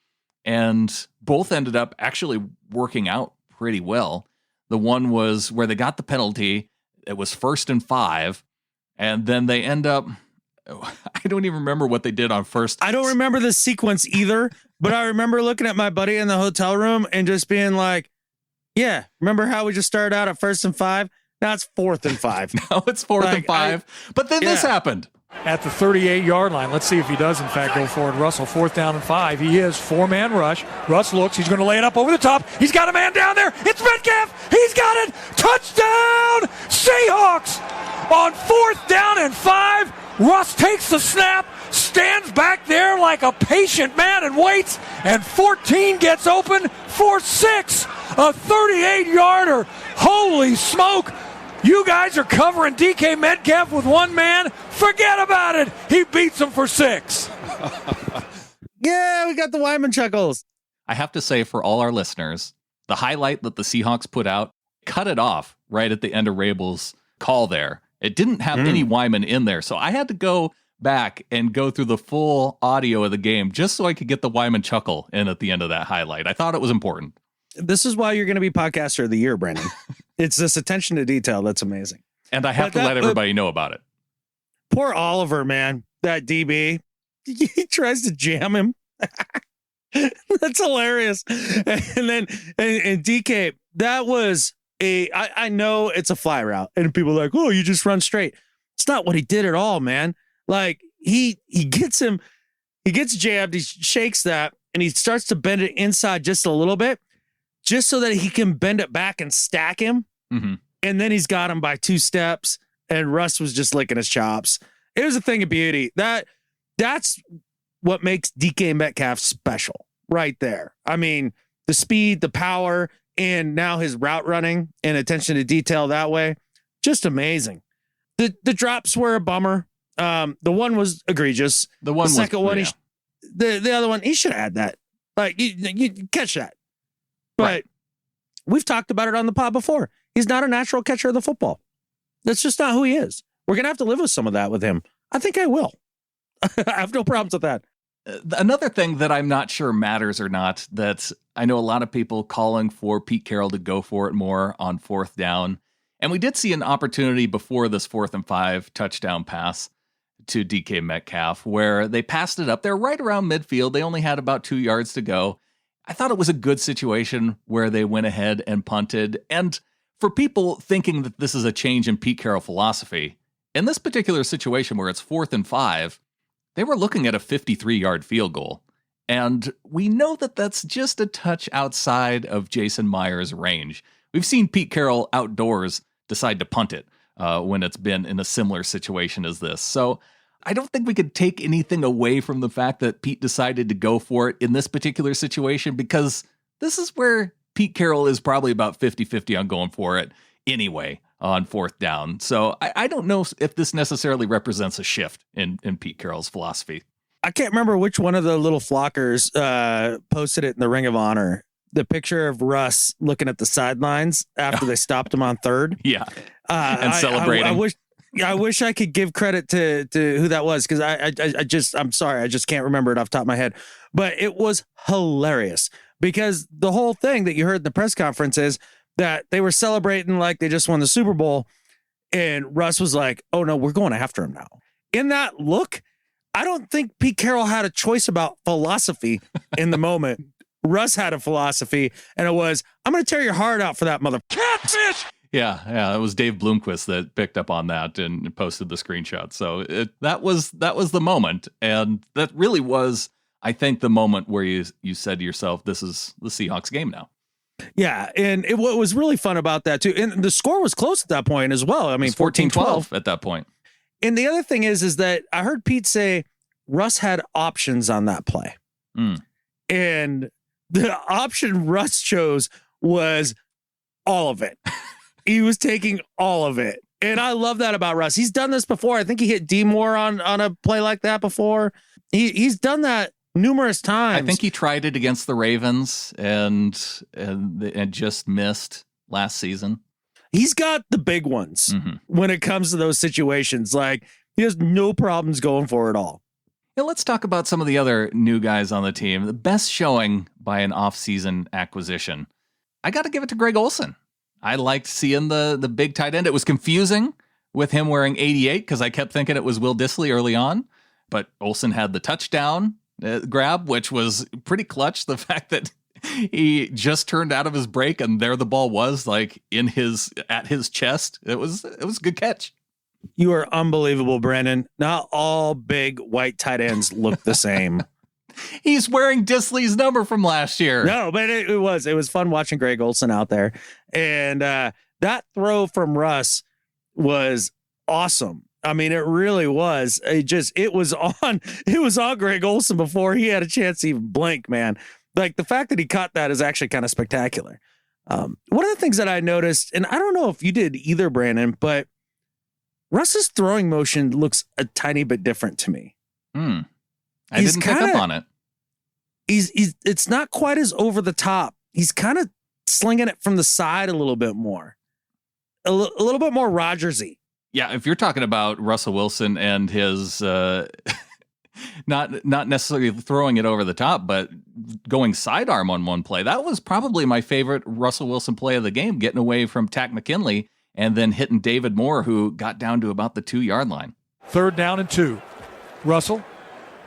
and both ended up actually working out pretty well. The one was where they got the penalty. It was 1st and 5, and then they end up, I don't even remember what they did on first. I don't remember the sequence either, but I remember looking at my buddy in the hotel room and just being like, yeah, remember how we just started out at 1st and 5? Now it's 4th and 5. Now it's 4th and 5. But then this happened. At the 38-yard line. Let's see if he does, in fact, go for it. Russell, 4th down and 5. He is 4-man rush. Russ looks. He's going to lay it up over the top. He's got a man down there. It's Metcalf. He's got it. Touchdown, Seahawks. On 4th down and 5, Russ takes the snap, stands back there like a patient man and waits, and 14 gets open for 6. A 38-yarder. Holy smoke. You guys are covering DK Metcalf with 1 man. Forget about it. He beats him for 6. Yeah, we got the Wyman chuckles. I have to say, for all our listeners, the highlight that the Seahawks put out, cut it off right at the end of Rabel's call there. It didn't have any Wyman in there. So I had to go back and go through the full audio of the game just so I could get the Wyman chuckle in at the end of that highlight. I thought it was important. This is why you're going to be podcaster of the year, Brandon. It's this attention to detail that's amazing. And I have to let everybody know about it. Poor Oliver, man. That DB. He tries to jam him. That's hilarious. And then and DK, that was I know it's a fly route. And people are like, oh, you just run straight. It's not what he did at all, man. Like he gets him, he gets jabbed, he shakes that, and he starts to bend it inside just a little bit, just so that he can bend it back and stack him. Mm-hmm. And then he's got him by 2 steps, and Russ was just licking his chops. It was a thing of beauty. That's what makes DK Metcalf special right there. I mean, the speed, the power, and now his route running and attention to detail that way, just amazing. The drops were a bummer. The one was egregious. The second one, the other one, he should have had that. Like you catch that. But we've talked about it on the pod before. He's not a natural catcher of the football. That's just not who he is. We're going to have to live with some of that with him. I think I will. I have no problems with that. Another thing that I'm not sure matters or not, that I know a lot of people calling for Pete Carroll to go for it more on 4th down. And we did see an opportunity before this 4th and 5 touchdown pass to DK Metcalf, where they passed it up there right around midfield. They only had about 2 yards to go. I thought it was a good situation where they went ahead and punted. And for people thinking that this is a change in Pete Carroll philosophy, in this particular situation where it's 4th and 5, they were looking at a 53-yard field goal. And we know that that's just a touch outside of Jason Myers' range. We've seen Pete Carroll outdoors decide to punt it when it's been in a similar situation as this. So I don't think we could take anything away from the fact that Pete decided to go for it in this particular situation, because this is where Pete Carroll is probably about 50-50 on going for it anyway on fourth down. So I don't know if this necessarily represents a shift in Pete Carroll's philosophy. I can't remember which one of the little flockers posted it in the Ring of Honor. The picture of Russ looking at the sidelines after they stopped him on third. Yeah. And celebrating. I wish I could give credit to who that was, because I'm sorry, I just can't remember it off the top of my head. But it was hilarious, because the whole thing that you heard in the press conference is that they were celebrating like they just won the Super Bowl. And Russ was like, oh no, we're going after him now. In that look, I don't think Pete Carroll had a choice about philosophy in the moment. Russ had a philosophy, and it was, I'm going to tear your heart out for that mother catfish. Yeah, it was Dave Bloomquist that picked up on that and posted the screenshot. So that was the moment, and that really was, I think, the moment where you said to yourself, "This is the Seahawks game now." Yeah, and what was really fun about that too, and the score was close at that point as well. I mean, 14-12 at that point. And the other thing is that I heard Pete say Russ had options on that play, and the option Russ chose was all of it. He was taking all of it. And I love that about Russ. He's done this before. I think he hit D Moore on a play like that before. He's done that numerous times. I think he tried it against the Ravens and just missed last season. He's got the big ones when it comes to those situations. Like, he has no problems going for it all. Now, let's talk about some of the other new guys on the team. The best showing by an off-season acquisition. I got to give it to Greg Olsen. I liked seeing the big tight end. It was confusing with him wearing 88 because I kept thinking it was Will Dissly early on. But Olsen had the touchdown grab, which was pretty clutch. The fact that he just turned out of his break and there the ball was, like at his chest. It was a good catch. You are unbelievable, Brandon. Not all big white tight ends look the same. He's wearing Dissly's number from last year. No, but it was fun watching Greg Olsen out there. And that throw from Russ was awesome. I mean, it really was. It was on Greg Olsen before he had a chance to even blink, man. Like, the fact that he caught that is actually kind of spectacular. One of the things that I noticed, and I don't know if you did either, Brandon, but Russ's throwing motion looks a tiny bit different to me. I didn't pick up on it. It's not quite as over the top. He's kind of slinging it from the side a little bit more. A little bit more Rodgers-y. Yeah, if you're talking about Russell Wilson and his not necessarily throwing it over the top, but going sidearm on one play, that was probably my favorite Russell Wilson play of the game, getting away from Takk McKinley and then hitting David Moore, who got down to about the 2-yard line. 3rd down and 2. Russell,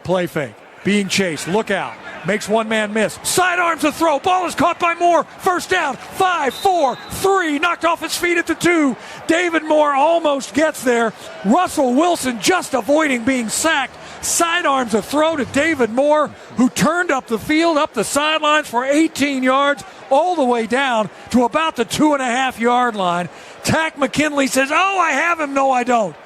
play fake. Being chased. Look out. Makes one man miss. Sidearms a throw. Ball is caught by Moore. 1st down. 5, 4, 3. Knocked off his feet at the 2. David Moore almost gets there. Russell Wilson just avoiding being sacked. Sidearms a throw to David Moore, who turned up the field, up the sidelines for 18 yards, all the way down to about the 2.5-yard line. Takk McKinley says, "Oh, I have him." No, I don't.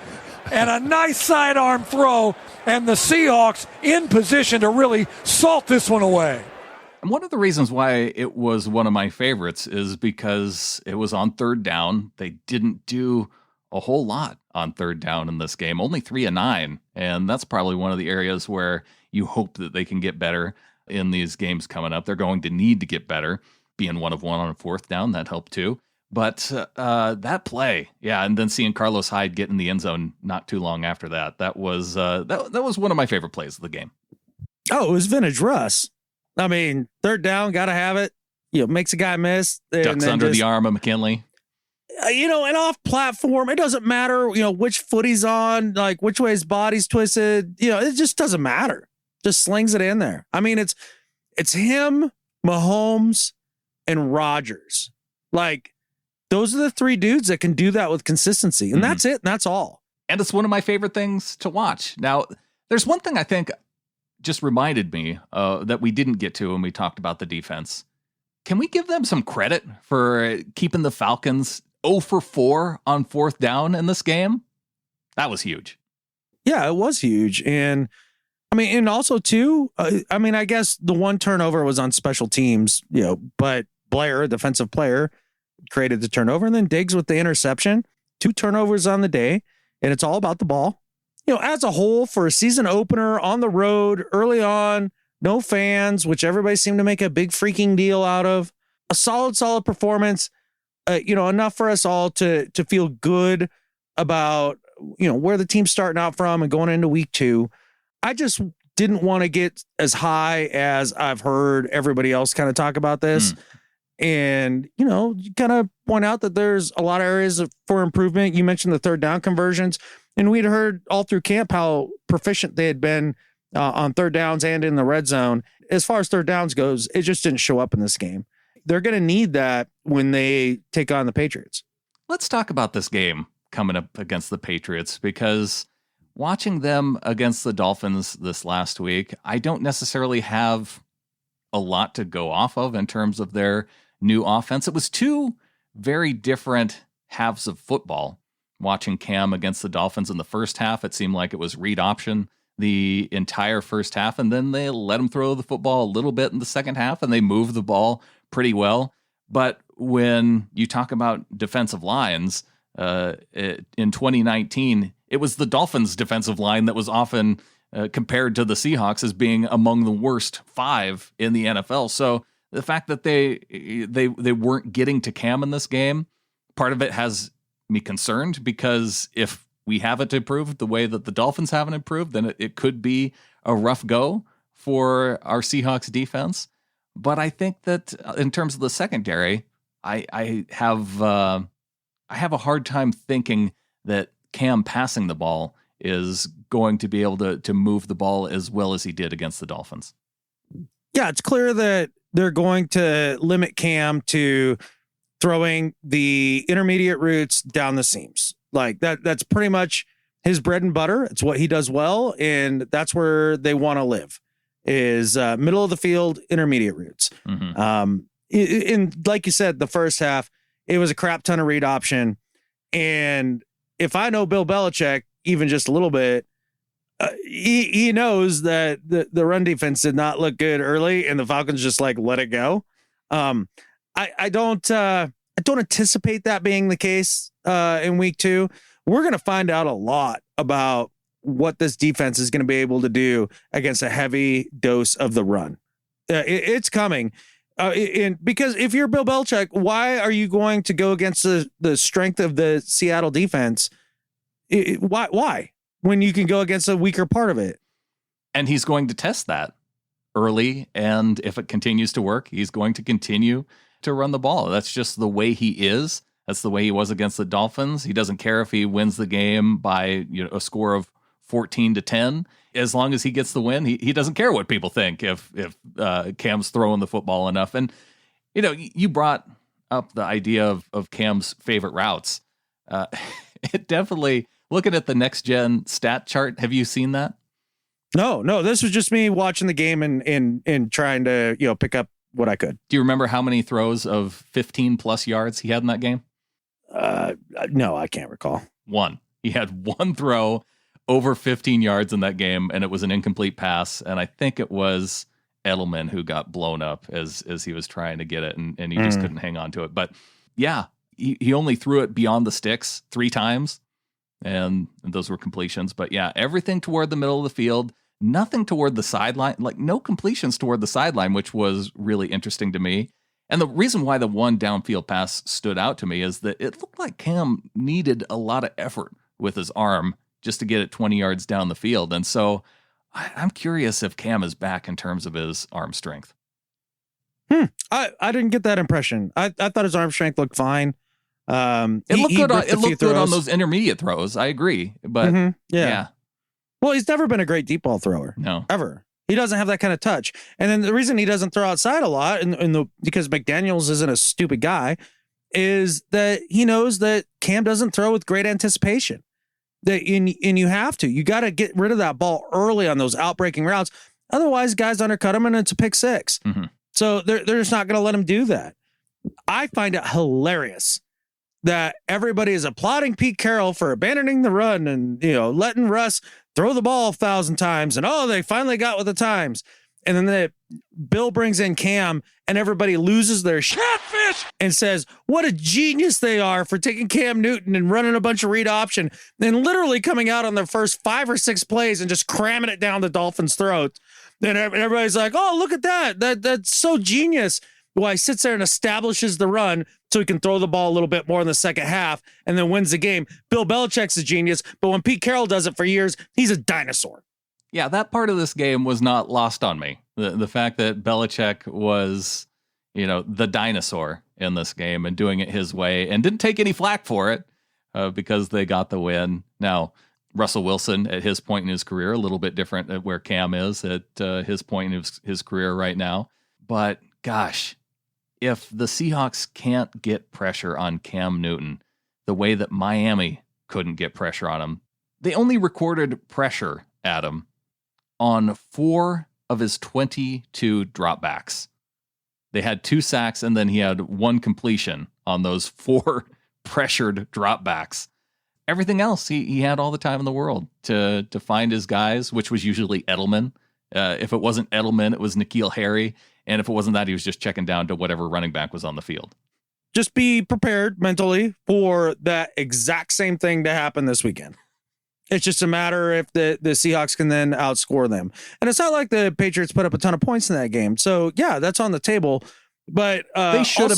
And a nice sidearm throw, and the Seahawks in position to really salt this one away. And one of the reasons why it was one of my favorites is because it was on 3rd down. They didn't do a whole lot on 3rd down in this game, only 3 of 9. And that's probably one of the areas where you hope that they can get better in these games coming up. They're going to need to get better. Being 1 of 1 on a 4th down, that helped too. But that play, yeah, and then seeing Carlos Hyde get in the end zone not too long after that was that was one of my favorite plays of the game. Oh, it was vintage Russ. I mean, 3rd down, got to have it. Makes a guy miss. Ducks under the arm of McKinley. And off platform, it doesn't matter, which foot he's on, like which way his body's twisted. It just doesn't matter. Just slings it in there. I mean, it's him, Mahomes, and Rodgers. Like, those are the 3 dudes that can do that with consistency. And that's it. And that's all. And it's one of my favorite things to watch. Now, there's one thing I think just reminded me that we didn't get to when we talked about the defense. Can we give them some credit for keeping the Falcons 0 for 4 on 4th down in this game? That was huge. Yeah, it was huge. And I mean, and also too, I guess the one turnover was on special teams, but Blair, a defensive player, created the turnover, and then Diggs with the interception, 2 turnovers on the day, and it's all about the ball. As a whole, for a season opener on the road early on, no fans, which everybody seemed to make a big freaking deal out of, a solid performance, enough for us all to feel good about, where the team's starting out from and going into week 2. I just didn't want to get as high as I've heard everybody else kind of talk about this. And, kind of point out that there's a lot of areas for improvement. You mentioned the third down conversions, and we'd heard all through camp how proficient they had been on third downs and in the red zone. As far as third downs goes, it just didn't show up in this game. They're going to need that when they take on the Patriots. Let's talk about this game coming up against the Patriots, because watching them against the Dolphins this last week, I don't necessarily have a lot to go off of in terms of their new offense. It was 2 very different halves of football. Watching Cam against the Dolphins in the first half, it seemed like it was read option the entire first half, and then they let him throw the football a little bit in the second half, and they moved the ball pretty well. But when you talk about defensive lines, in 2019, it was the Dolphins' defensive line that was often compared to the Seahawks as being among the worst 5 in the NFL. So the fact that they weren't getting to Cam in this game, part of it has me concerned, because if we haven't improved the way that the Dolphins haven't improved, then it could be a rough go for our Seahawks defense. But I think that in terms of the secondary, I have a hard time thinking that Cam passing the ball is going to be able to move the ball as well as he did against the Dolphins. Yeah, it's clear that they're going to limit Cam to throwing the intermediate routes down the seams. Like that's pretty much his bread and butter. It's what he does well, and that's where they want to live, is middle of the field, intermediate routes. And like you said, the first half, it was a crap ton of read option. And if I know Bill Belichick even just a little bit, he knows that the run defense did not look good early, and the Falcons just let it go. I don't anticipate that being the case in week 2. We're going to find out a lot about what this defense is going to be able to do against a heavy dose of the run. It's coming. Because if you're Bill Belichick, why are you going to go against the strength of the Seattle defense? Why? When you can go against a weaker part of it. And he's going to test that early, and if it continues to work, he's going to continue to run the ball. That's just the way he is. That's the way he was against the Dolphins. He doesn't care if he wins the game by a score of 14-10. As long as he gets the win, he doesn't care what people think if Cam's throwing the football enough. And, you brought up the idea of Cam's favorite routes. It definitely, looking at the next gen stat chart, have you seen that? No, this was just me watching the game and trying to, pick up what I could. Do you remember how many throws of 15 plus yards he had in that game? No, I can't recall. 1. He had 1 throw over 15 yards in that game, and it was an incomplete pass. And I think it was Edelman who got blown up as he was trying to get it, and he just couldn't hang on to it. But yeah, he only threw it beyond the sticks 3 times, and those were completions. But yeah, everything toward the middle of the field, nothing toward the sideline, no completions toward the sideline, which was really interesting to me. And the reason why the 1 downfield pass stood out to me is that it looked like Cam needed a lot of effort with his arm just to get it 20 yards down the field. And so I'm curious if Cam is back in terms of his arm strength. I didn't get that impression. I thought his arm strength looked fine. It looked good on those intermediate throws. I agree. But yeah. Well, he's never been a great deep ball thrower. No. Ever. He doesn't have that kind of touch. And then the reason he doesn't throw outside a lot, because McDaniels isn't a stupid guy, is that he knows that Cam doesn't throw with great anticipation. And you have to. You got to get rid of that ball early on those outbreaking routes. Otherwise, guys undercut him and it's a pick 6. So they're just not going to let him do that. I find it hilarious that everybody is applauding Pete Carroll for abandoning the run and letting Russ throw the ball 1,000 times. And, they finally got with the times. And then Bill brings in Cam and everybody loses their catfish and says, what a genius they are for taking Cam Newton and running a bunch of read option and literally coming out on their first 5 or 6 plays and just cramming it down the Dolphins' throats. Then everybody's like, oh, look at that. That's so genius. Well, he sits there and establishes the run so he can throw the ball a little bit more in the second half and then wins the game. Bill Belichick's a genius, but when Pete Carroll does it for years, he's a dinosaur. Yeah, that part of this game was not lost on me. The fact that Belichick was, the dinosaur in this game and doing it his way and didn't take any flack for it because they got the win. Now, Russell Wilson at his point in his career, a little bit different at where Cam is at his point in his career right now. But gosh, if the Seahawks can't get pressure on Cam Newton the way that Miami couldn't get pressure on him, they only recorded pressure at him on 4 of his 22 dropbacks. They had 2 sacks, and then he had 1 completion on those 4 pressured dropbacks. Everything else, he had all the time in the world to find his guys, which was usually Edelman. If it wasn't Edelman, it was N'Keal Harry. And if it wasn't that, he was just checking down to whatever running back was on the field. Just be prepared mentally for that exact same thing to happen this weekend. It's just a matter if the Seahawks can then outscore them. And it's not like the Patriots put up a ton of points in that game. So, yeah, that's on the table. But they should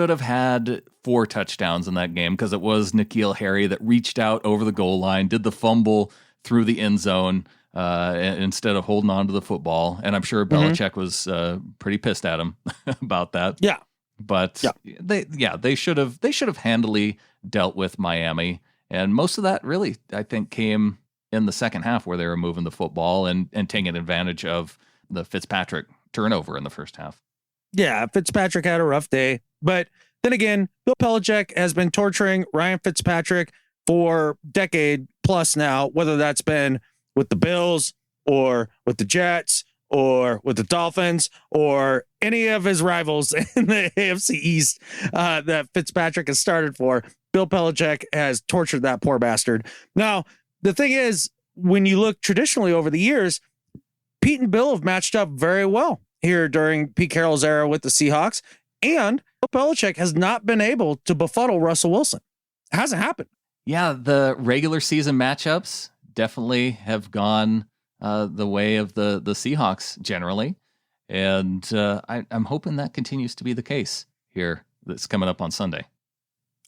have had 4 touchdowns in that game because it was N'Keal Harry that reached out over the goal line, did the fumble through the end zone instead of holding on to the football. And I'm sure Belichick was pretty pissed at him about that. Yeah. But they should have handily dealt with Miami. And most of that really, I think, came in the second half where they were moving the football and taking advantage of the Fitzpatrick turnover in the first half. Yeah, Fitzpatrick had a rough day. But then again, Bill Belichick has been torturing Ryan Fitzpatrick for a decade plus now, whether that's been with the Bills or with the Jets or with the Dolphins or any of his rivals in the AFC East that Fitzpatrick has started for. Bill Belichick has tortured that poor bastard. Now, the thing is, when you look traditionally over the years, Pete and Bill have matched up very well here during Pete Carroll's era with the Seahawks, and Bill Belichick has not been able to befuddle Russell Wilson. It hasn't happened. Yeah, the regular season matchups definitely have gone the way of the Seahawks generally, and I'm hoping that continues to be the case here that's coming up on Sunday.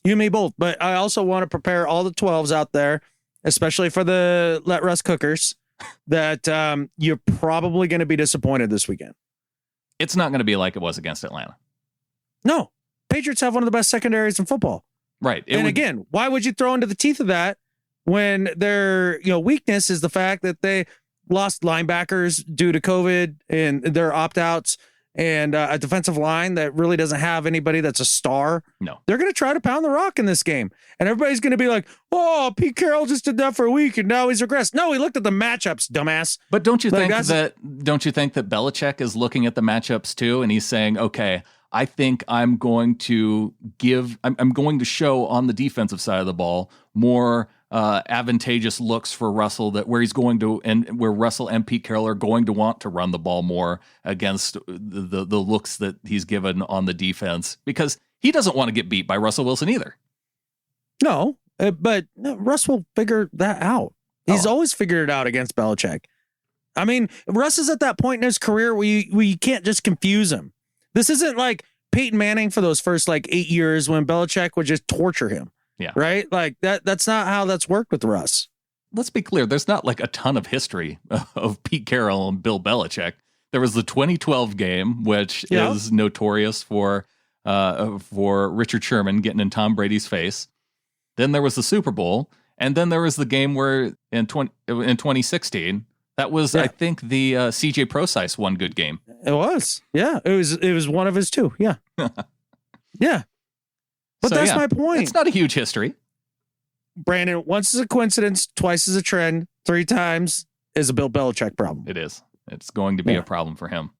You and me both, but I also want to prepare all the 12s out there, especially for the Let Russ cookers, that you're probably going to be disappointed this weekend. It's not going to be like it was against Atlanta. No. Patriots have one of the best secondaries in football. Right. Again, why would you throw into the teeth of that when their weakness is the fact that they lost linebackers due to COVID and their opt-outs and a defensive line that really doesn't have anybody that's a star? No. They're going to try to pound the rock in this game. And everybody's going to be like, oh, Pete Carroll just did that for a week and now he's regressed. No, he looked at the matchups, dumbass. But don't you think that Belichick is looking at the matchups too and he's saying, okay, I think I'm going to show on the defensive side of the ball more advantageous looks for Russell, that where he's going to, and where Russell and Pete Carroll are going to want to run the ball more against the looks that he's given on the defense, because he doesn't want to get beat by Russell Wilson either. No, but Russ will figure that out. He's always figured it out against Belichick. I mean, Russ is at that point in his career where you can't just confuse him. This isn't like Peyton Manning for those first 8 years when Belichick would just torture him. Yeah. Right? Like that's not how that's worked with Russ. Let's be clear. There's not a ton of history of Pete Carroll and Bill Belichick. There was the 2012 game, which is notorious for Richard Sherman getting in Tom Brady's face. Then there was the Super Bowl. And then there was the game where in 2016, that was, I think, the CJ Procise one good game. It was. Yeah. It was one of his 2. Yeah. Yeah. But that's my point. It's not a huge history. Brandon, once is a coincidence, twice is a trend, 3 times is a Bill Belichick problem. It is. It's going to be a problem for him.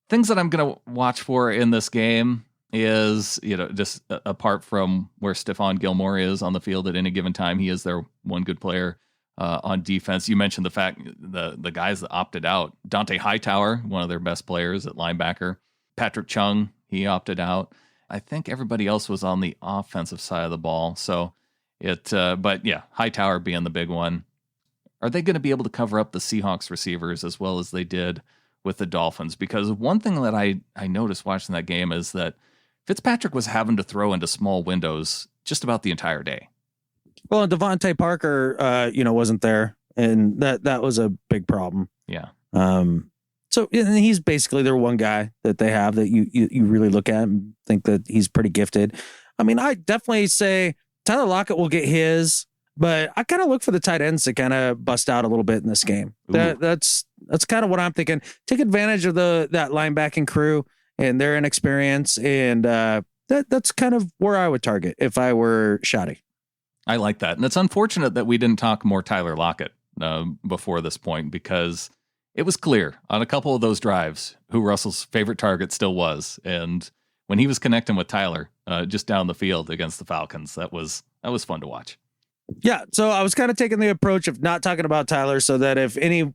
Things that I'm going to watch for in this game is, just apart from where Stephon Gilmore is on the field at any given time, he is their one good player. on defense. You mentioned the fact the guys that opted out. Dante Hightower, one of their best players at linebacker. Patrick Chung, he opted out. I think everybody else was on the offensive side of the ball. So but yeah, Hightower being the big one. Are they going to be able to cover up the Seahawks receivers as well as they did with the Dolphins? Because one thing that I noticed watching that game is that Fitzpatrick was having to throw into small windows just about the entire day. Well, Devontae Parker, wasn't there, and that was a big problem. Yeah. So and he's basically their one guy that they have that you really look at and think that he's pretty gifted. I mean, I definitely say Tyler Lockett will get his, but I kind of look for the tight ends to kind of bust out a little bit in this game. That's kind of what I'm thinking. Take advantage of that linebacking crew and their inexperience, and that's kind of where I would target if I were Shoddy. I like that. And it's unfortunate that we didn't talk more Tyler Lockett before this point, because it was clear on a couple of those drives who Russell's favorite target still was. And when he was connecting with Tyler just down the field against the Falcons, that was fun to watch. Yeah, so I was kind of taking the approach of not talking about Tyler so that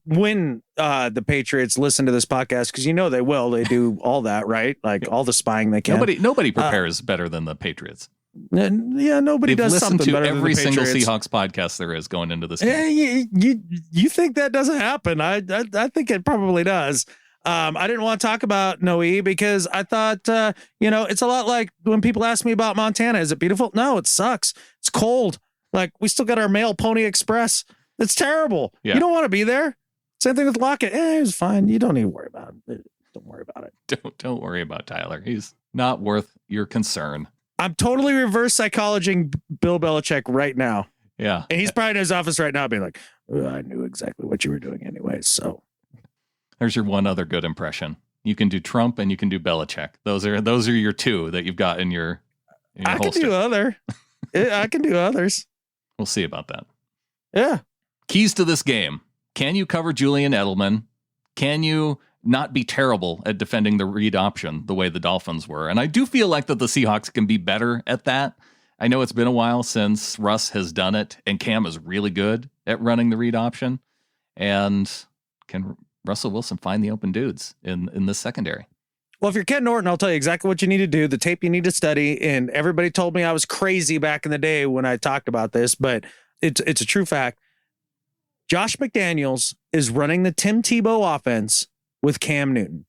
when the Patriots listen to this podcast, because they will, they do all that, right? Like all the spying they can. Nobody prepares better than the Patriots. Yeah, nobody does something better than the Patriots. Every single Seahawks podcast there is going into this game. You think that doesn't happen? I think it probably does. I didn't want to talk about Noe because I thought, it's a lot like when people ask me about Montana. Is it beautiful? No, it sucks. It's cold. Like, we still got our mail Pony Express. It's terrible. Yeah. You don't want to be there. Same thing with Lockett. It was fine. You don't need to worry about it. Don't worry about it. Don't worry about Tyler. He's not worth your concern. I'm totally reverse psychologing Bill Belichick right now. Yeah. And he's probably in his office right now being like, I knew exactly what you were doing anyways. So there's your one other good impression. You can do Trump and you can do Belichick. Those are your two that you've got in your I holster. I can do others. We'll see about that. Yeah. Keys to this game. Can you cover Julian Edelman? Can you not be terrible at defending the read option the way the Dolphins were? And I do feel like that the Seahawks can be better at that. I know it's been a while since Russ has done it, and Cam is really good at running the read option. And can Russell Wilson find the open dudes in this secondary? Well, if you're Ken Norton, I'll tell you exactly what you need to do, the tape you need to study. And everybody told me I was crazy back in the day when I talked about this, but it's a true fact. Josh McDaniels is running the Tim Tebow offense with Cam Newton.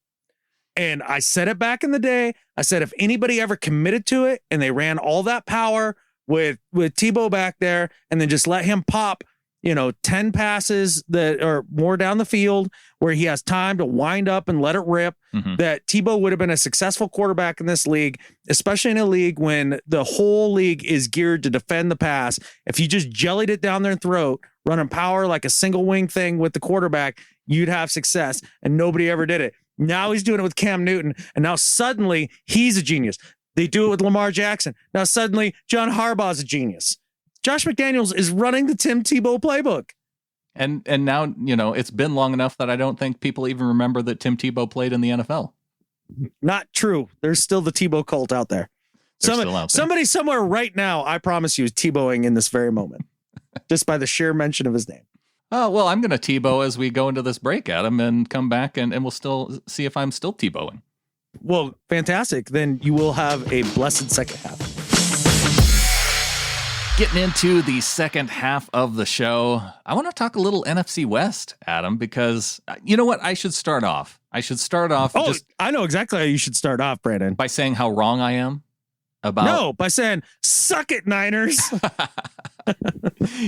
And I said it back in the day. I said, if anybody ever committed to it and they ran all that power with Tebow back there and then just let him pop, 10 passes that are more down the field where he has time to wind up and let it rip, that Tebow would have been a successful quarterback in this league, especially in a league when the whole league is geared to defend the pass. If you just jellied it down their throat, running power like a single wing thing with the quarterback, you'd have success. And nobody ever did it. Now he's doing it with Cam Newton. And now suddenly he's a genius. They do it with Lamar Jackson. Now suddenly John Harbaugh's a genius. Josh McDaniels is running the Tim Tebow playbook. And now, it's been long enough that I don't think people even remember that Tim Tebow played in the NFL. Not true. There's still the Tebow cult out there. Somebody somewhere right now, I promise you, is Tebowing in this very moment. Just by the sheer mention of his name. Oh, well, I'm going to Tebow as we go into this break, Adam, and come back and we'll still see if I'm still Tebowing. Well, fantastic. Then you will have a blessed second half. Getting into the second half of the show, I want to talk a little NFC West, Adam, because you know what? I should start off. I know exactly how you should start off, Brandon. By saying how wrong I am about. No, by saying, suck it, Niners.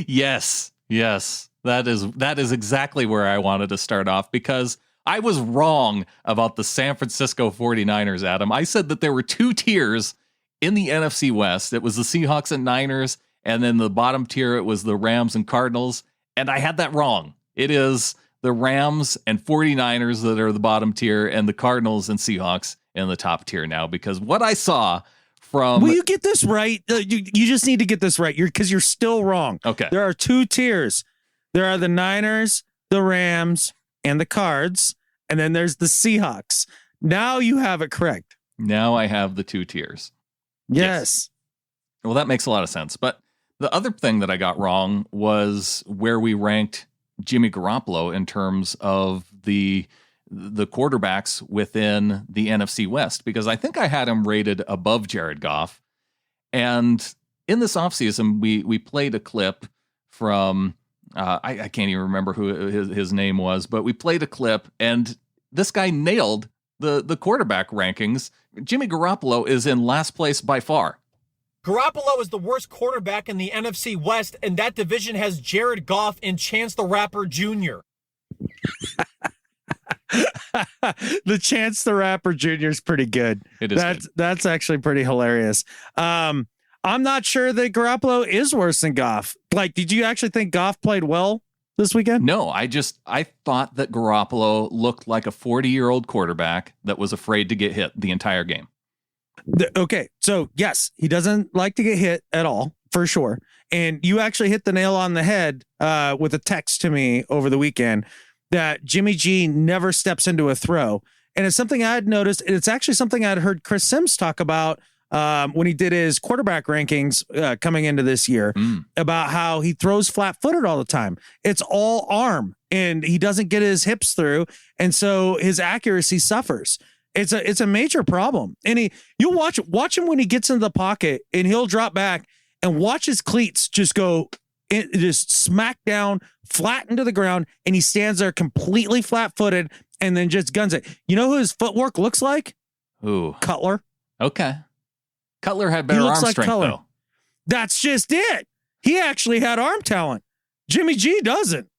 Yes. That is exactly where I wanted to start off, because I was wrong about the San Francisco 49ers, Adam. I said that there were two tiers in the NFC West. It was the Seahawks and Niners. And then the bottom tier, it was the Rams and Cardinals. And I had that wrong. It is the Rams and 49ers that are the bottom tier, and the Cardinals and Seahawks in the top tier now, because what I saw from... Will you get this right? You just need to get this right, because you're still wrong. Okay. There are two tiers. There are the Niners, the Rams, and the Cards. And then there's the Seahawks. Now you have it correct. Now I have the two tiers. Yes. Well, that makes a lot of sense. But The other thing that I got wrong was where we ranked Jimmy Garoppolo in terms of the quarterbacks within the NFC West, because I think I had him rated above Jared Goff. And in this offseason, we played a clip from, I can't even remember who his name was, but we played a clip, and this guy nailed the quarterback rankings. Jimmy Garoppolo is in last place by far. Garoppolo is the worst quarterback in the NFC West, and that division has Jared Goff and Chance the Rapper Jr. The Chance the Rapper Jr. is pretty good. It is. That's actually pretty hilarious. I'm not sure that Garoppolo is worse than Goff. Like, did you actually think Goff played well this weekend? No, I thought that Garoppolo looked like a 40-year-old quarterback that was afraid to get hit the entire game. Okay, so yes, he doesn't like to get hit at all, for sure. And you actually hit the nail on the head with a text to me over the weekend that Jimmy G never steps into a throw. And it's something I had noticed. And it's actually something I'd heard Chris Sims talk about when he did his quarterback rankings coming into this year, about how he throws flat-footed all the time. It's all arm, and he doesn't get his hips through, and so his accuracy suffers. It's a major problem. And you'll watch him when he gets into the pocket, and he'll drop back and watch his cleats just go just smack down flat into the ground, and he stands there completely flat-footed and then just guns it. You know who his footwork looks like? Ooh. Cutler. Okay. Cutler had better arm strength, though. That's just it. He actually had arm talent. Jimmy G doesn't.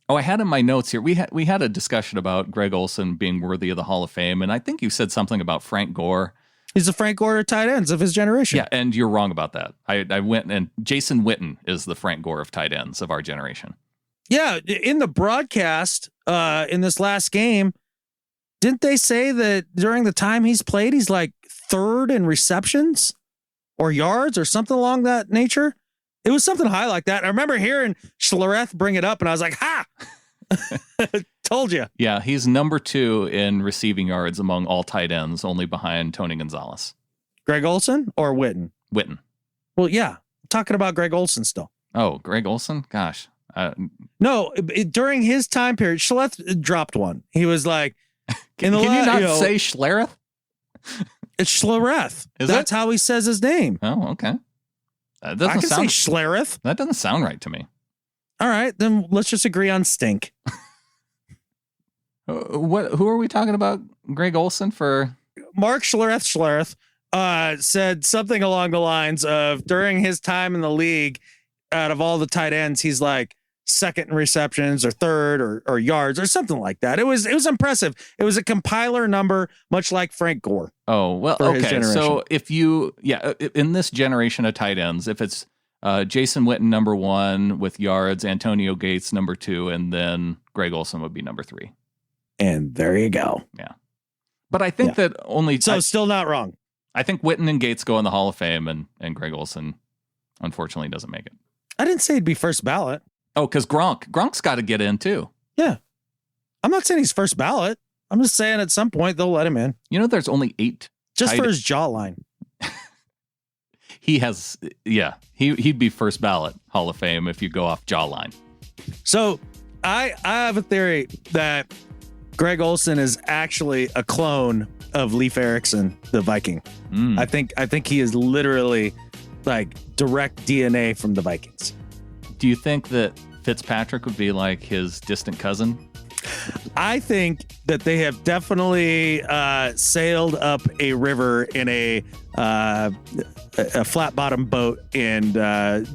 Oh, I had in my notes here. We had a discussion about Greg Olsen being worthy of the Hall of Fame, and I think you said something about Frank Gore. He's the Frank Gore of tight ends of his generation. Yeah, and you're wrong about that. I went, and Jason Witten is the Frank Gore of tight ends of our generation. Yeah, in the broadcast in this last game, didn't they say that during the time he's played, he's like third in receptions or yards or something along that nature? It was something high like that. I remember hearing Schlereth bring it up, and I was like, ha! Told you. Yeah, he's number 2 in receiving yards among all tight ends, only behind Tony Gonzalez. Greg Olsen or Witten? Witten. Well, yeah. I'm talking about Greg Olsen still. Oh, Greg Olsen? Gosh. No, during his time period, Schlereth dropped one. He was like, can you not say Schlereth? It's Schlereth. That's how he says his name. Oh, okay. I can say Schlereth. That doesn't sound right to me. All right, then let's just agree on stink. Who are we talking about? Greg Olsen for? Mark Schlereth said something along the lines of during his time in the league, out of all the tight ends, he's like second in receptions or third or yards or something like that. It was impressive. It was a compiler number, much like Frank Gore. Oh, well, okay. So if in this generation of tight ends, if it's Jason Witten number 1 with yards, Antonio Gates number 2, and then Greg Olsen would be number 3. And there you go. Yeah. But I think that only... So still not wrong. I think Witten and Gates go in the Hall of Fame, and Greg Olsen, unfortunately, doesn't make it. I didn't say he'd be first ballot. Oh, because Gronk's got to get in, too. Yeah. I'm not saying he's first ballot. I'm just saying at some point they'll let him in. You know, there's only 8. Just for his jawline. He has, he'd be first ballot Hall of Fame if you go off jawline. So I have a theory that Greg Olsen is actually a clone of Leif Erikson, the Viking. I think he is literally like direct DNA from the Vikings. Do you think that Fitzpatrick would be like his distant cousin? I think that they have definitely sailed up a river in a flat bottom boat and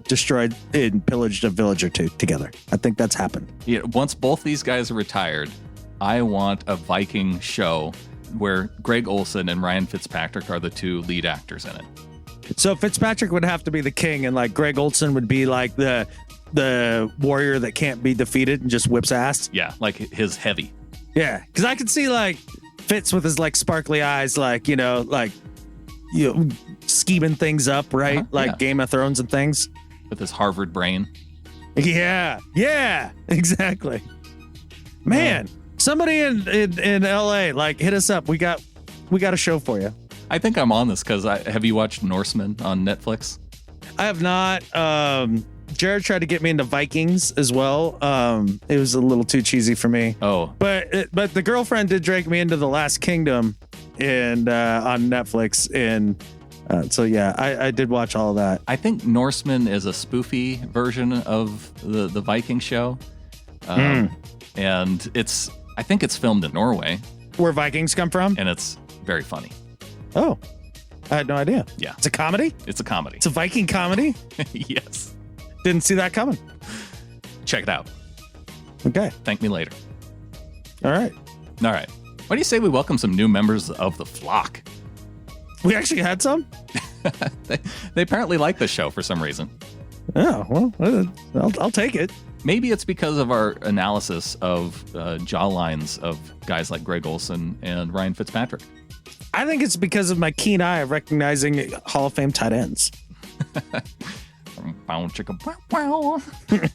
destroyed and pillaged a village or two together. I think that's happened. Yeah. Once both these guys are retired, I want a Viking show where Greg Olsen and Ryan Fitzpatrick are the 2 lead actors in it. So Fitzpatrick would have to be the king, and like Greg Olsen would be like the warrior that can't be defeated and just whips ass. Yeah, like his heavy. Yeah, because I could see like Fitz with his like sparkly eyes, scheming things up, right? Game of Thrones and things. With his Harvard brain. Yeah, exactly. Man, somebody in LA, like hit us up. We got a show for you. I think I'm on this because have you watched Norseman on Netflix? I have not. Jared tried to get me into Vikings as well. It was a little too cheesy for me. Oh, but the girlfriend did drag me into The Last Kingdom and on Netflix, and so yeah, I did watch all of that. I think Norseman is a spoofy version of the Viking show, and I think it's filmed in Norway, where Vikings come from, and it's very funny. Oh, I had no idea. Yeah, it's a comedy. It's a comedy. It's a Viking comedy. Yes. Didn't see that coming. Check it out. Okay. Thank me later. All right. Why do you say we welcome some new members of the flock? We actually had some? They apparently like this show for some reason. Oh, well, I'll take it. Maybe it's because of our analysis of jaw lines of guys like Greg Olsen and Ryan Fitzpatrick. I think it's because of my keen eye of recognizing Hall of Fame tight ends.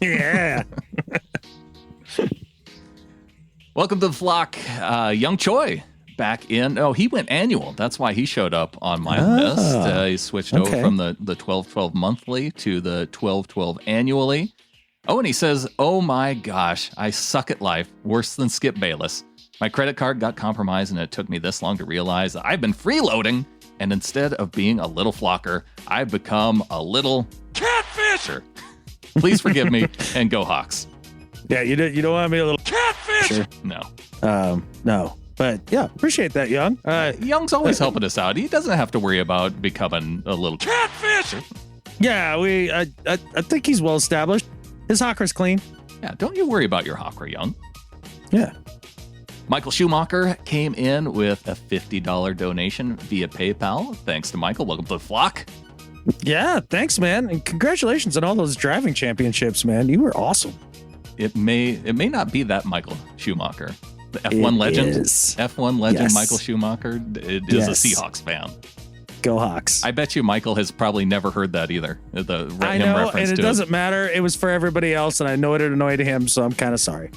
Yeah. Welcome to the flock. Young Choi back in. Oh, he went annual. That's why he showed up on my list. He switched over from the 12-12 monthly to the 12-12 annually. Oh, and he says, oh my gosh, I suck at life. Worse than Skip Bayless. My credit card got compromised and it took me this long to realize that I've been freeloading. And instead of being a little flocker, I've become a little catfisher. Please forgive me and go Hawks. Yeah, you don't want to be a little catfisher. No. No. But yeah, appreciate that, Young. Young's always helping us out. He doesn't have to worry about becoming a little catfisher. Yeah, I think he's well established. His hawker's clean. Yeah, don't you worry about your hawker, Young. Yeah. Michael Schumacher came in with a $50 donation via PayPal. Thanks to Michael. Welcome to the flock. Yeah, thanks, man. And congratulations on all those driving championships, man. You were awesome. It may not be that Michael Schumacher. The F1 legend. F1 legend yes. Michael Schumacher is a Seahawks fan. Go Hawks. I bet you Michael has probably never heard that either. I know, and it doesn't matter. It was for everybody else, and I know it annoyed him, so I'm kind of sorry.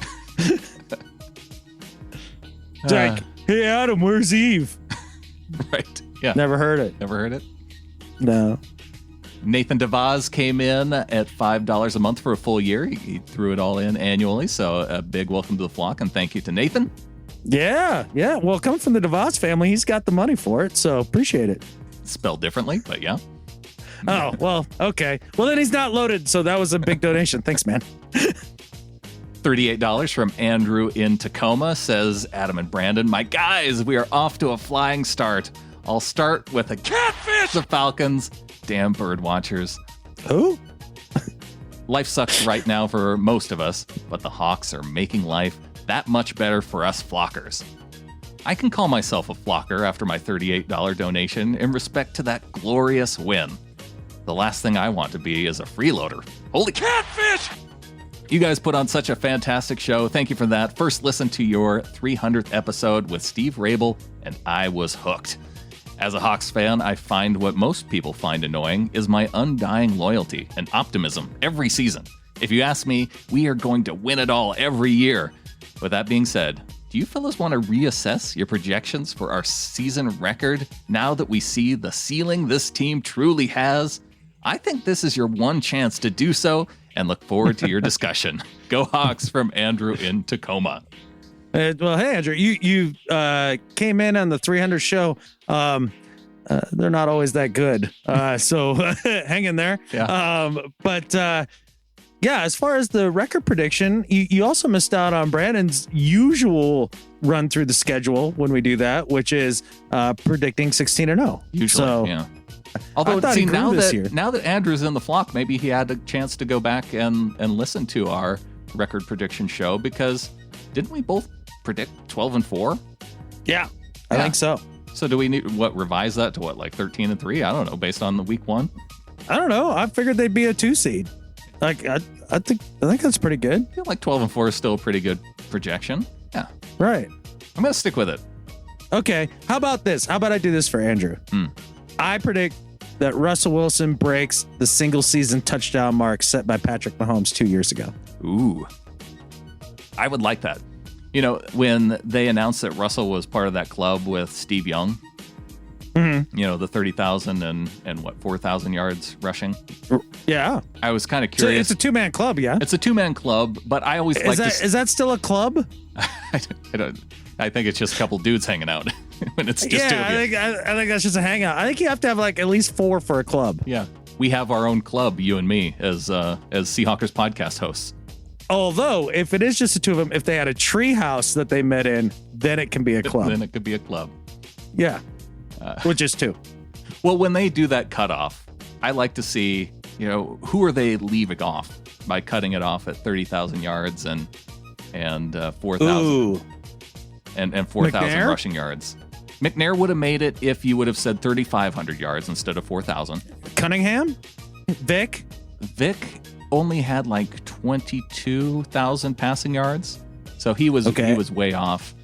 It's like, hey, Adam, where's Eve? Right. Yeah. Never heard it. Never heard it? No. Nathan DeVaz came in at $5 a month for a full year. He threw it all in annually. So a big welcome to the flock and thank you to Nathan. Yeah. Yeah. Well, coming from the DeVaz family, he's got the money for it. So appreciate it. Spelled differently, but yeah. Oh, well, okay. Well, then he's not loaded. So that was a big donation. Thanks, man. $38 from Andrew in Tacoma says, Adam and Brandon, my guys, we are off to a flying start. I'll start with a catfish. The Falcons. Damn bird watchers. Who? Life sucks right now for most of us, but the Hawks are making life that much better for us flockers. I can call myself a flocker after my $38 donation in respect to that glorious win. The last thing I want to be is a freeloader. Holy catfish! You guys put on such a fantastic show. Thank you for that. First listen to your 300th episode with Steve Rabel, and I was hooked. As a Hawks fan, I find what most people find annoying is my undying loyalty and optimism every season. If you ask me, we are going to win it all every year. With that being said, do you fellas want to reassess your projections for our season record now that we see the ceiling this team truly has? I think this is your one chance to do so and look forward to your discussion. Go Hawks from Andrew in Tacoma. Well, hey, Andrew, you came in on the 300 show. They're not always that good. So hang in there. Yeah. Yeah, as far as the record prediction, you also missed out on Brandon's usual run through the schedule when we do that, which is predicting 16-0. Usually, so, yeah. Although, see, now that Andrew's in the flock, maybe he had a chance to go back and listen to our record prediction show, because didn't we both predict 12-4? Yeah, I think so. So do we need revise that to like 13-3? I don't know, based on the week one. I don't know. I figured they'd be a 2 seed. Like I think that's pretty good. I feel like 12-4 is still a pretty good projection. Yeah, right. I'm gonna stick with it. Okay. How about this? How about I do this for Andrew? I predict that Russell Wilson breaks the single season touchdown mark set by Patrick Mahomes 2 years ago. Ooh, I would like that. You know, when they announced that Russell was part of that club with Steve Young, You know, the 30,000 and what, 4,000 yards rushing. Yeah. I was kind of So curious. it's a 2-man club, yeah? It's a 2-man club, but I always like Is that still a club? I think it's just a couple dudes hanging out when it's just two of you. I think that's just a hangout. I think you have to have like at least 4 for a club. Yeah. We have our own club, you and me, as Seahawkers podcast hosts. Although, if it is just the two of them, if they had a tree house that they met in, then it can be a club. Then it could be a club. Yeah. With just 2. Well, when they do that cutoff, I like to see, you know, who are they leaving off by cutting it off at 30,000 yards and 4,000 and 4,000 McNair? rushing yards. McNair would have made it if you would have said 3,500 yards instead of 4,000. Cunningham? Vic only had like 22,000 passing yards, so he was way off.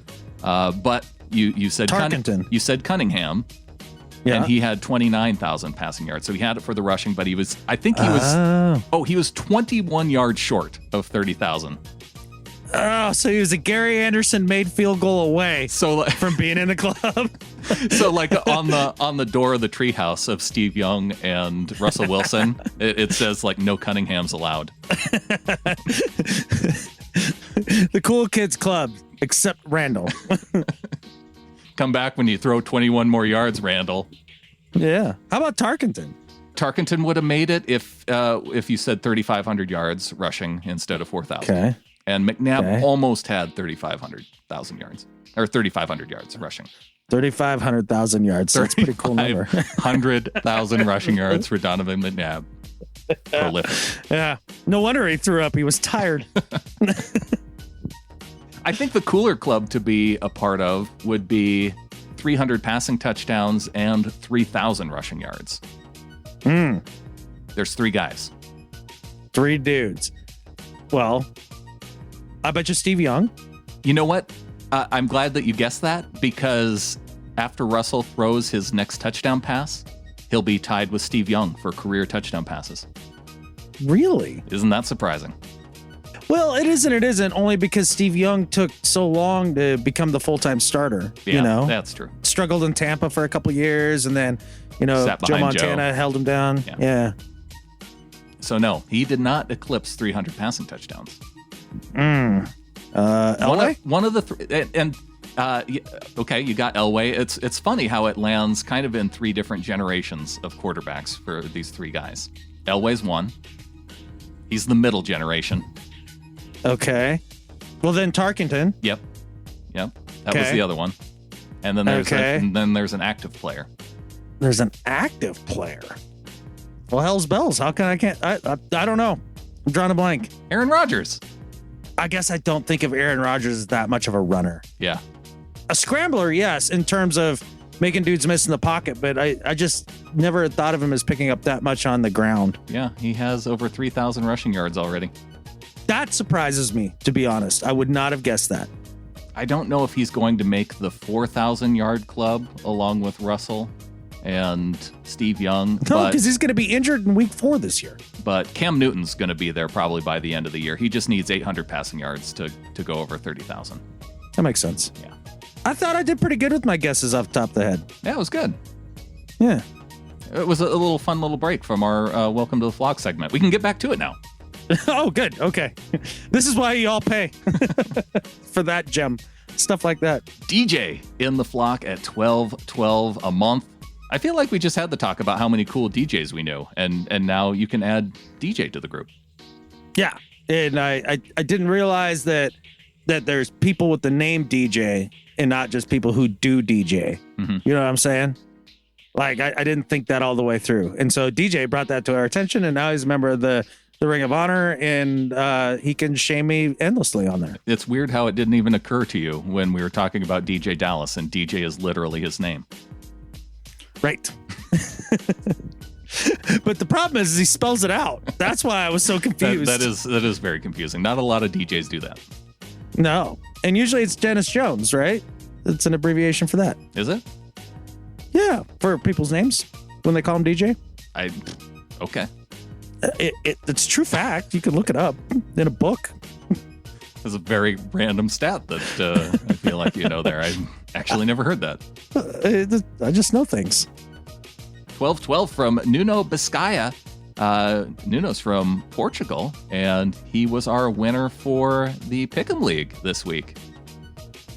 But you said Tarkenton. You said Cunningham, Yeah. and he had 29,000 passing yards. So he had it for the rushing, but he was 21 yards short of 30,000. Oh, so he was a Gary Anderson made field goal away So from being in the club. So like on the door of the treehouse of Steve Young and Russell Wilson, it says like no Cunninghams allowed. The cool kids club, except Randall. Come back when you throw 21 more yards, Randall. Yeah. How about Tarkenton? Tarkenton would have made it if you said 3,500 yards rushing instead of 4,000. Okay. And McNabb almost had 3,500 yards or 3,500 yards rushing. 3,500,000 yards. So that's a pretty cool number. 100,000 rushing yards for Donovan McNabb. Prolific. Yeah. No wonder he threw up. He was tired. I think the cooler club to be a part of would be 300 passing touchdowns and 3,000 rushing yards. There's 3 guys. 3 dudes. Well, I bet you Steve Young. You know what? I'm glad that you guessed that, because after Russell throws his next touchdown pass, he'll be tied with Steve Young for career touchdown passes. Really? Isn't that surprising? Well, it is and it isn't, only because Steve Young took so long to become the full-time starter. Yeah, you know, that's true. Struggled in Tampa for a couple years, and then, Sat Joe behind Montana Joe. held him down. Yeah. So no, he did not eclipse 300 passing touchdowns. Elway? One of the okay, you got Elway. It's funny how it lands kind of in 3 different generations of quarterbacks for these 3 guys. Elway's one. He's the middle generation. Okay. Well, then Tarkenton. Yep. That was the other one. And then there's an active player. There's an active player. Well, hell's bells. How can I don't know. I'm drawing a blank. Aaron Rodgers. I guess I don't think of Aaron Rodgers as that much of a runner. Yeah. A scrambler, yes, in terms of making dudes miss in the pocket, but I just never thought of him as picking up that much on the ground. Yeah, he has over 3,000 rushing yards already. That surprises me, to be honest. I would not have guessed that. I don't know if he's going to make the 4,000 yard club along with Russell and Steve Young. No, because he's going to be injured in week 4 this year. But Cam Newton's going to be there probably by the end of the year. He just needs 800 passing yards to go over 30,000. That makes sense. Yeah. I thought I did pretty good with my guesses off the top of the head. Yeah, it was good. Yeah. It was a little fun little break from our Welcome to the Flock segment. We can get back to it now. Oh, good. Okay. This is why you all pay for that gem. Stuff like that. DJ in the flock at $12.12 a month. I feel like we just had to talk about how many cool DJs we knew, and now you can add DJ to the group. Yeah. And I didn't realize that there's people with the name DJ and not just people who do DJ. Mm-hmm. You know what I'm saying? Like, I didn't think that all the way through. And so DJ brought that to our attention, and now he's a member of the Ring of Honor, and he can shame me endlessly on there. It's weird how it didn't even occur to you when we were talking about DJ Dallas, and DJ is literally his name. Right. But the problem is he spells it out. That's why I was so confused. That is very confusing. Not a lot of DJs do that. No. And usually it's Dennis Jones, right? It's an abbreviation for that. Is it? Yeah. For people's names when they call him DJ. Okay. It's true fact. You can look it up in a book. was a very random stat that I feel like you know there. I actually never heard that. I just know things. 12-12 from Nuno Biscaya. Nuno's from Portugal, and he was our winner for the Pick'em League this week.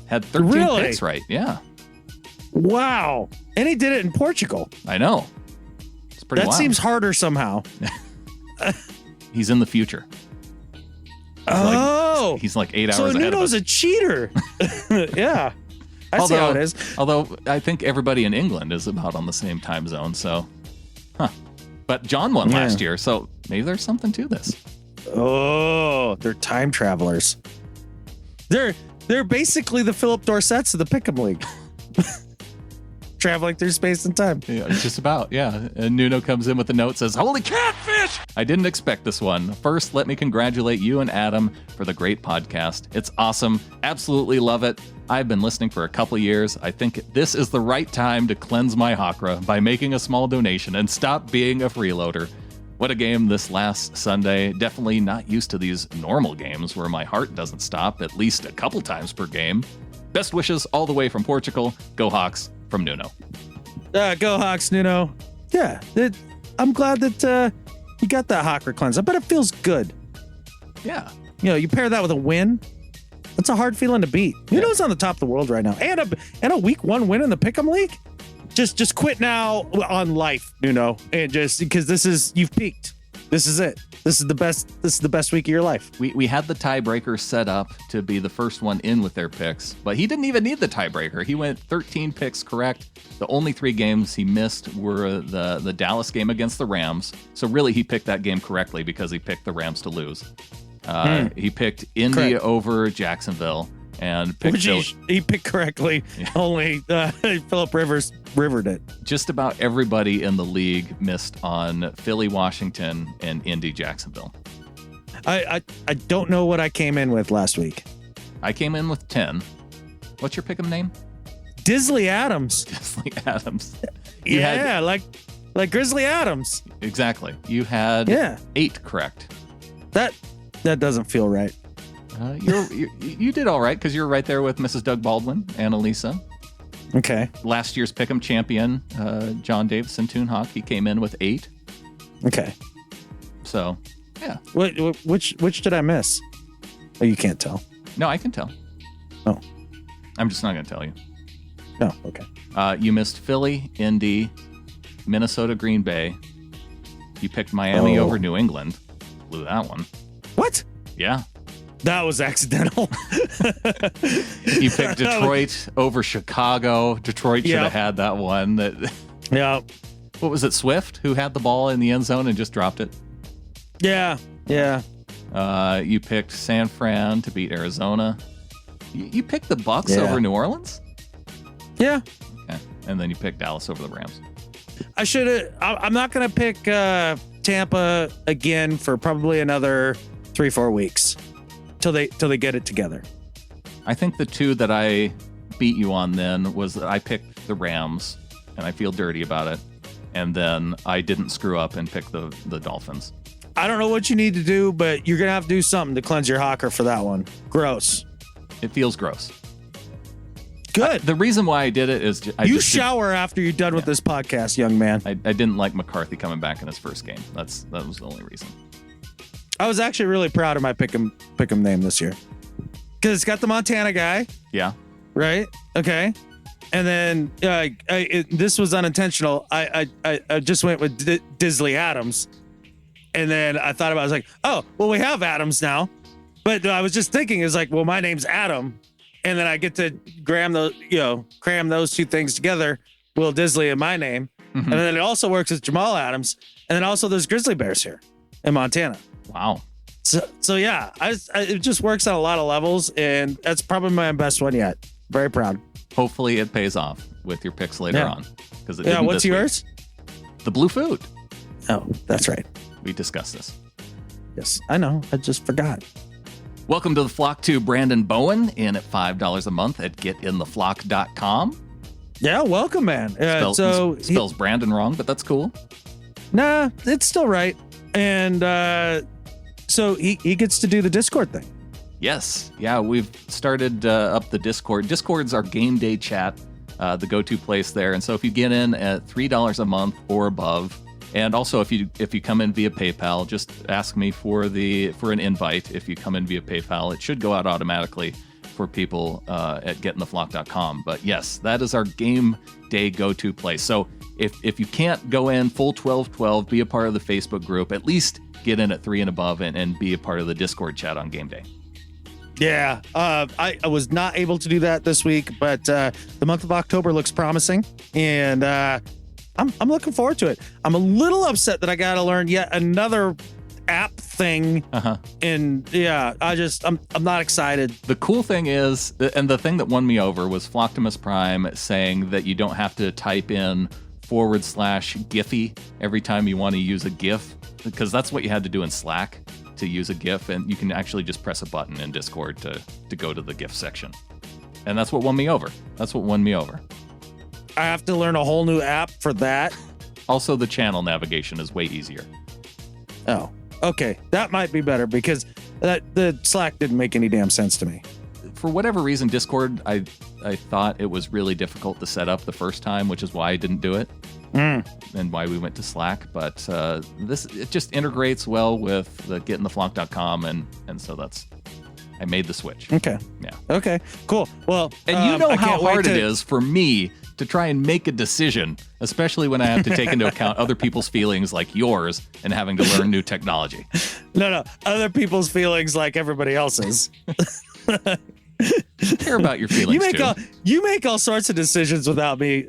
Had 13 picks right. Yeah. Wow. And he did it in Portugal. I know. It's pretty wild. That seems harder somehow. He's in the future. He's like 8 hours ahead of us. So Nuno's a cheater. Yeah. I see how it is. Although I think everybody in England is about on the same time zone, so But John won last year, so maybe there's something to this. Oh, they're time travelers. They're basically the Philip Dorsets of the Pick'em League. Traveling through space and time. Yeah, just about, yeah. And Nuno comes in with a note, says, "Holy catfish! I didn't expect this one. First, let me congratulate you and Adam for the great podcast. It's awesome. Absolutely love it. I've been listening for a couple years. I think this is the right time to cleanse my Hakra by making a small donation and stop being a freeloader. What a game this last Sunday. Definitely not used to these normal games where my heart doesn't stop at least a couple times per game. Best wishes all the way from Portugal. Go Hawks." From Nuno. Go Hawks, Nuno. Yeah, I'm glad that you got that Hakra cleanse. I bet it feels good. Yeah. You pair that with a win. That's a hard feeling to beat. Nuno's on the top of the world right now. And a week 1 win in the Pick'em League. Just quit now on life, Nuno. And just because you've peaked. This is it. This is the best week of your life. We had the tiebreaker set up to be the first one in with their picks, but he didn't even need the tiebreaker. He went 13 picks correct. The only 3 games he missed were the Dallas game against the Rams. So really, he picked that game correctly because he picked the Rams to lose. He picked Indy over Jacksonville and picked he picked correctly. Yeah. Only Philip Rivers rivered it. Just about everybody in the league missed on Philly, Washington, and Indy, Jacksonville. I don't know what I came in with last week. I came in with 10. What's your pick'em name? Disley Adams. Disley Adams. Like Grizzly Adams. Exactly. You had 8 correct. That doesn't feel right. You did all right because you're right there with Mrs. Doug Baldwin and Elisa. Okay. Last year's Pick'em champion, John Davison Toonhawk, he came in with 8. Okay. So, yeah. Which did I miss? Oh, you can't tell. No, I can tell. Oh. I'm just not going to tell you. No, okay. You missed Philly, Indy, Minnesota, Green Bay. You picked Miami over New England. Blew that one. What? Yeah. That was accidental. You picked Detroit over Chicago. Detroit should have had that one. Yeah. What was it, Swift, who had the ball in the end zone and just dropped it? Yeah. You picked San Fran to beat Arizona. You picked the Bucks over New Orleans? Yeah. Okay. And then you picked Dallas over the Rams. I should have. I'm not going to pick Tampa again for probably another 3-4 weeks till they get it together. I think the 2 that I beat you on then was that I picked the Rams, and I feel dirty about it. And then I didn't screw up and pick the Dolphins. I don't know what you need to do, but you're going to have to do something to cleanse your Hakra for that one. Gross. It feels gross. Good. The reason why I did it is you shower after you're done with this podcast, young man. I didn't like McCarthy coming back in his first game. That was the only reason. I was actually really proud of my pick'em name this year because it's got the Montana guy. Yeah. Right. Okay. And then this was unintentional. I just went with Disley Adams, and then I thought about it. I was like, oh, well, we have Adams now, but I was just thinking, it's like, well, my name's Adam, and then I get to cram those 2 things together. Will Disley and my name, and then it also works as Jamal Adams, and then also there's Grizzly Bears here in Montana. Wow. So yeah, it just works on a lot of levels, and that's probably my best one yet. Very proud. Hopefully it pays off with your picks later on. What's yours? The blue food. Oh, that's right. We discussed this. Yes, I know. I just forgot. Welcome to the flock to Brandon Bowen in at $5 a month at getintheflock.com. Yeah, welcome, man. Spells Brandon wrong, but that's cool. Nah, it's still right. And so he gets to do the Discord thing. Yes. Yeah, we've started up the Discord. Discord's our game day chat, the go-to place there. And so if you get in at $3 a month or above, and also if you come in via PayPal, just ask me for an invite. If you come in via PayPal, it should go out automatically for people at gettingtheflock.com. But yes, that is our game day go-to place. So if you can't go in full 12-12, be a part of the Facebook group, at least get in at 3 and above and be a part of the Discord chat on game day. Yeah, I was not able to do that this week, but the month of October looks promising, and I'm looking forward to it. I'm a little upset that I got to learn yet another app thing, and yeah, I'm not excited. The cool thing is, and the thing that won me over was Flocktimus Prime saying that you don't have to type in /Giphy every time you want to use a GIF, because that's what you had to do in Slack to use a GIF, and you can actually just press a button in Discord to go to the GIF section. And that's what won me over. I have to learn a whole new app for that. Also, the channel navigation is way easier. Oh, okay. That might be better, because the Slack didn't make any damn sense to me. For whatever reason, Discord, I thought it was really difficult to set up the first time, which is why I didn't do it. And why we went to Slack, but it just integrates well with the gettingtheflock.com, and so I made the switch. Okay. Yeah. Okay. Cool. Well, and you know how hard it is for me to try and make a decision, especially when I have to take into account other people's feelings like yours and having to learn new technology. No, other people's feelings like everybody else's. I care about your feelings you make all sorts of decisions without me,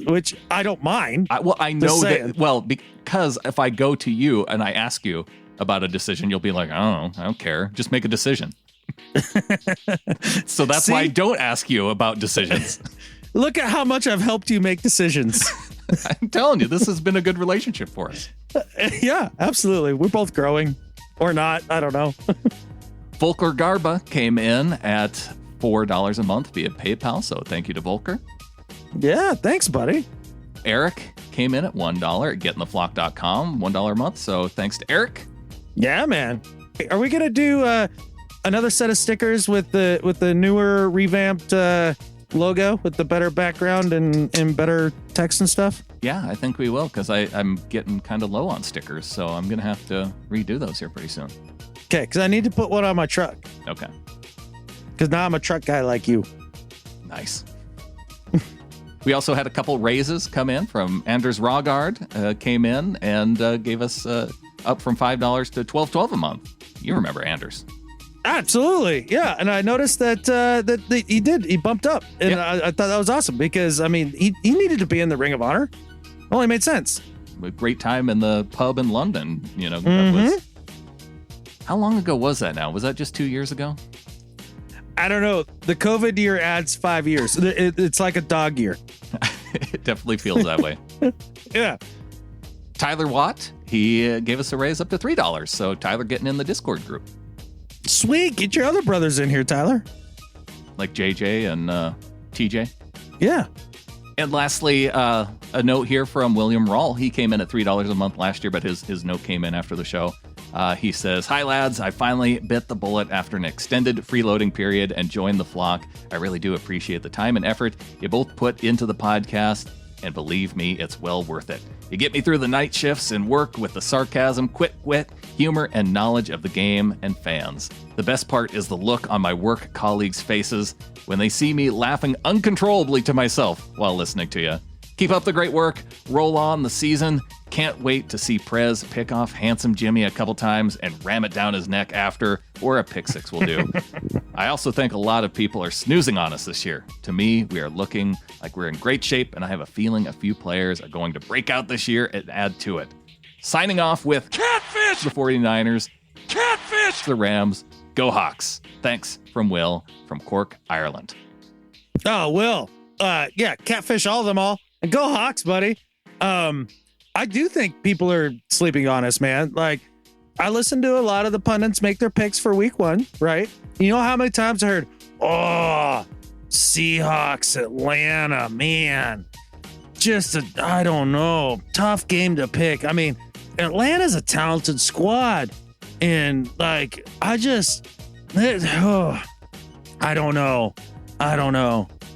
which I don't mind. I know that. Well, because if I go to you and I ask you about a decision, you'll be like, I don't care. Just make a decision. So that's why I don't ask you about decisions. Look at how much I've helped you make decisions. I'm telling you, this has been a good relationship for us. Yeah, absolutely. We're both growing. Or not. I don't know. Volker Garba came in at $4 a month via PayPal, so thank you to Volker. Yeah, thanks, buddy. Eric came in at $1 at gettingtheflock.com, $1 a month, so thanks to Eric. Yeah, man. Are we gonna do another set of stickers with the newer revamped logo with the better background and better text and stuff? Yeah, I think we will, because I'm getting kind of low on stickers, so I'm gonna have to redo those here pretty soon. Okay, because I need to put one on my truck. Okay. Because now I'm a truck guy like you. Nice. We also had a couple raises come in from Anders Rågard, came in and gave us up from $5 to $12.12 a month. You remember Anders? Absolutely, yeah. And I noticed that he bumped up, and yeah. I thought that was awesome, because I mean he needed to be in the Ring of Honor. Only made sense. A great time in the pub in London. Mm-hmm. That was, how long ago was that now? Was that just 2 years ago? I don't know. The COVID year adds 5 years. It's like a dog year. It definitely feels that way. Yeah. Tyler Watt, he gave us a raise up to $3. So Tyler getting in the Discord group. Sweet. Get your other brothers in here, Tyler. Like JJ and TJ. Yeah. And lastly, a note here from William Rawl. He came in at $3 a month last year, but his note came in after the show. He says, "Hi, lads. I finally bit the bullet after an extended freeloading period and joined the flock. I really do appreciate the time and effort you both put into the podcast, and believe me, it's well worth it. You get me through the night shifts and work with the sarcasm, wit, humor, and knowledge of the game and fans. The best part is the look on my work colleagues' faces when they see me laughing uncontrollably to myself while listening to you. Keep up the great work. Roll on the season. Can't wait to see Prez pick off Handsome Jimmy a couple times and ram it down his neck after, or a pick six will do. I also think a lot of people are snoozing on us this year. To me, we are looking like we're in great shape, and I have a feeling a few players are going to break out this year and add to it. Signing off with Catfish! The 49ers. Catfish! The Rams. Go Hawks. Thanks from Will from Cork, Ireland. Oh, Will. Yeah, catfish all of them all. And go Hawks, buddy. I do think people are sleeping on us, man. Like, I listen to a lot of the pundits make their picks for week one, right? You know how many times I heard, Seahawks, Atlanta, man. Just I don't know, tough game to pick. I mean, Atlanta's a talented squad. And like, I don't know.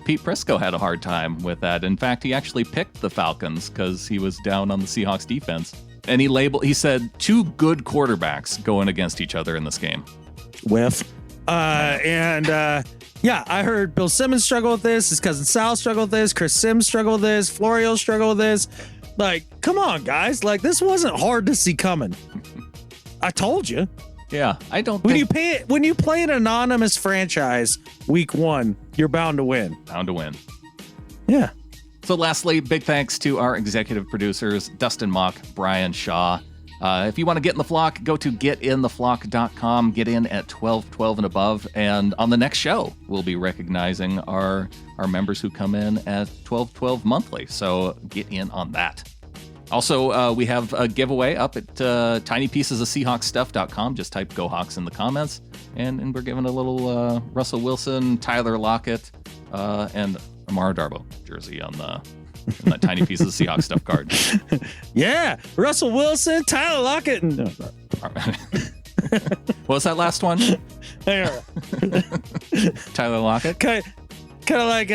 Pete Prisco had a hard time with that. In fact, he actually picked the Falcons because he was down on the Seahawks defense. And he said 2 good quarterbacks going against each other in this game. Whiff. Yeah, I heard Bill Simmons struggle with this. His cousin Sal struggled with this. Chris Sims struggled with this. Florio struggled with this. Like, come on, guys. Like, this wasn't hard to see coming. I told you. Yeah, I don't when think... When you play an anonymous franchise week 1, you're bound to win. Bound to win. Yeah. So lastly, big thanks to our executive producers, Dustin Mock, Brian Shaw. If you want to get in the flock, go to getintheflock.com. Get in at 12:12 and above. And on the next show, we'll be recognizing our members who come in at 12:12 monthly. So get in on that. Also, we have a giveaway up at tinypiecesofseahawksstuff.com. Just type Go Hawks in the comments. And we're giving a little Russell Wilson, Tyler Lockett, and Amara Darboh jersey on the Tiny Pieces of Seahawks Stuff card. Yeah. Russell Wilson, Tyler Lockett. And what was that last one? Tyler Lockett? Kind of like,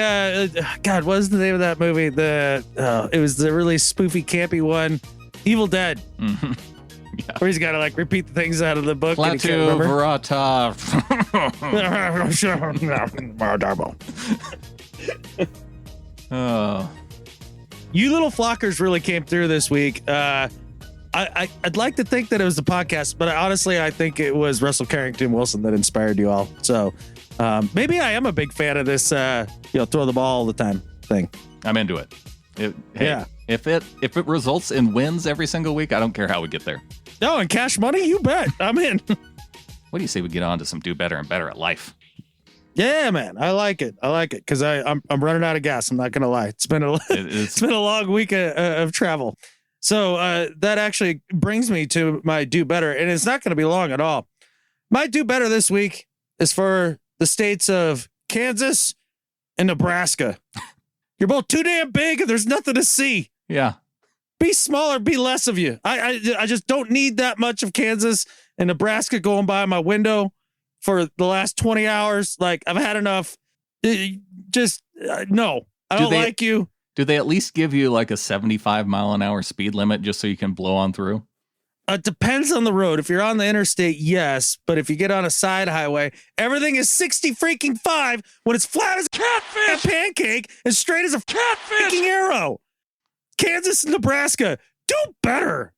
God, what was the name of that movie? It was the really spoofy, campy one, Evil Dead. Mm-hmm. Yeah. Where he's got to like repeat the things out of the book. Klaatu Barata. Darboh. Oh. You little flockers really came through this week. I'd like to think that it was the podcast, but honestly, I think it was Russell Carrington Wilson that inspired you all. So maybe I am a big fan of this, throw the ball all the time thing. I'm into it. Yeah. If it results in wins every single week, I don't care how we get there. No, and cash money, you bet. I'm in. What do you say we get on to some do better and better at life? Yeah, man, I like it because I'm running out of gas. I'm not gonna lie. It's been a long week of travel. So that actually brings me to my do better, and it's not going to be long at all. My do better this week is for the states of Kansas and Nebraska. You're both too damn big, and there's nothing to see. Yeah, be smaller, be less of you. I just don't need that much of Kansas and Nebraska going by my window for the last 20 hours. Like, I've had enough. No, I don't like you. Do they at least give you like a 75 mile an hour speed limit just so you can blow on through? It depends on the road. If you're on the interstate, yes. But if you get on a side highway, everything is 60 when it's flat as a catfish, a pancake, and straight as a catfish arrow. Kansas and Nebraska, do better.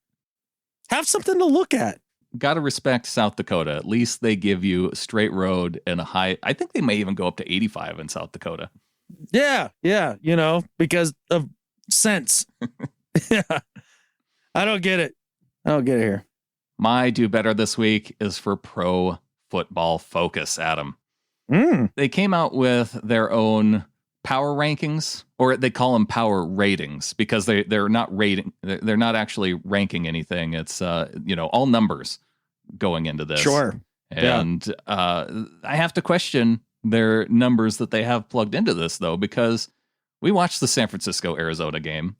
Have something to look at. Got to respect South Dakota. At least they give you a straight road and a high. I think they may even go up to 85 in South Dakota. Yeah. Because of sense. Yeah. I don't get it here. My do better this week is for Pro Football Focus, Adam. They came out with their own power rankings, or they call them power ratings, because they're not rating. They're not actually ranking anything. It's all numbers going into this. Sure. And I have to question their numbers that they have plugged into this, though, because we watched the San Francisco-Arizona game.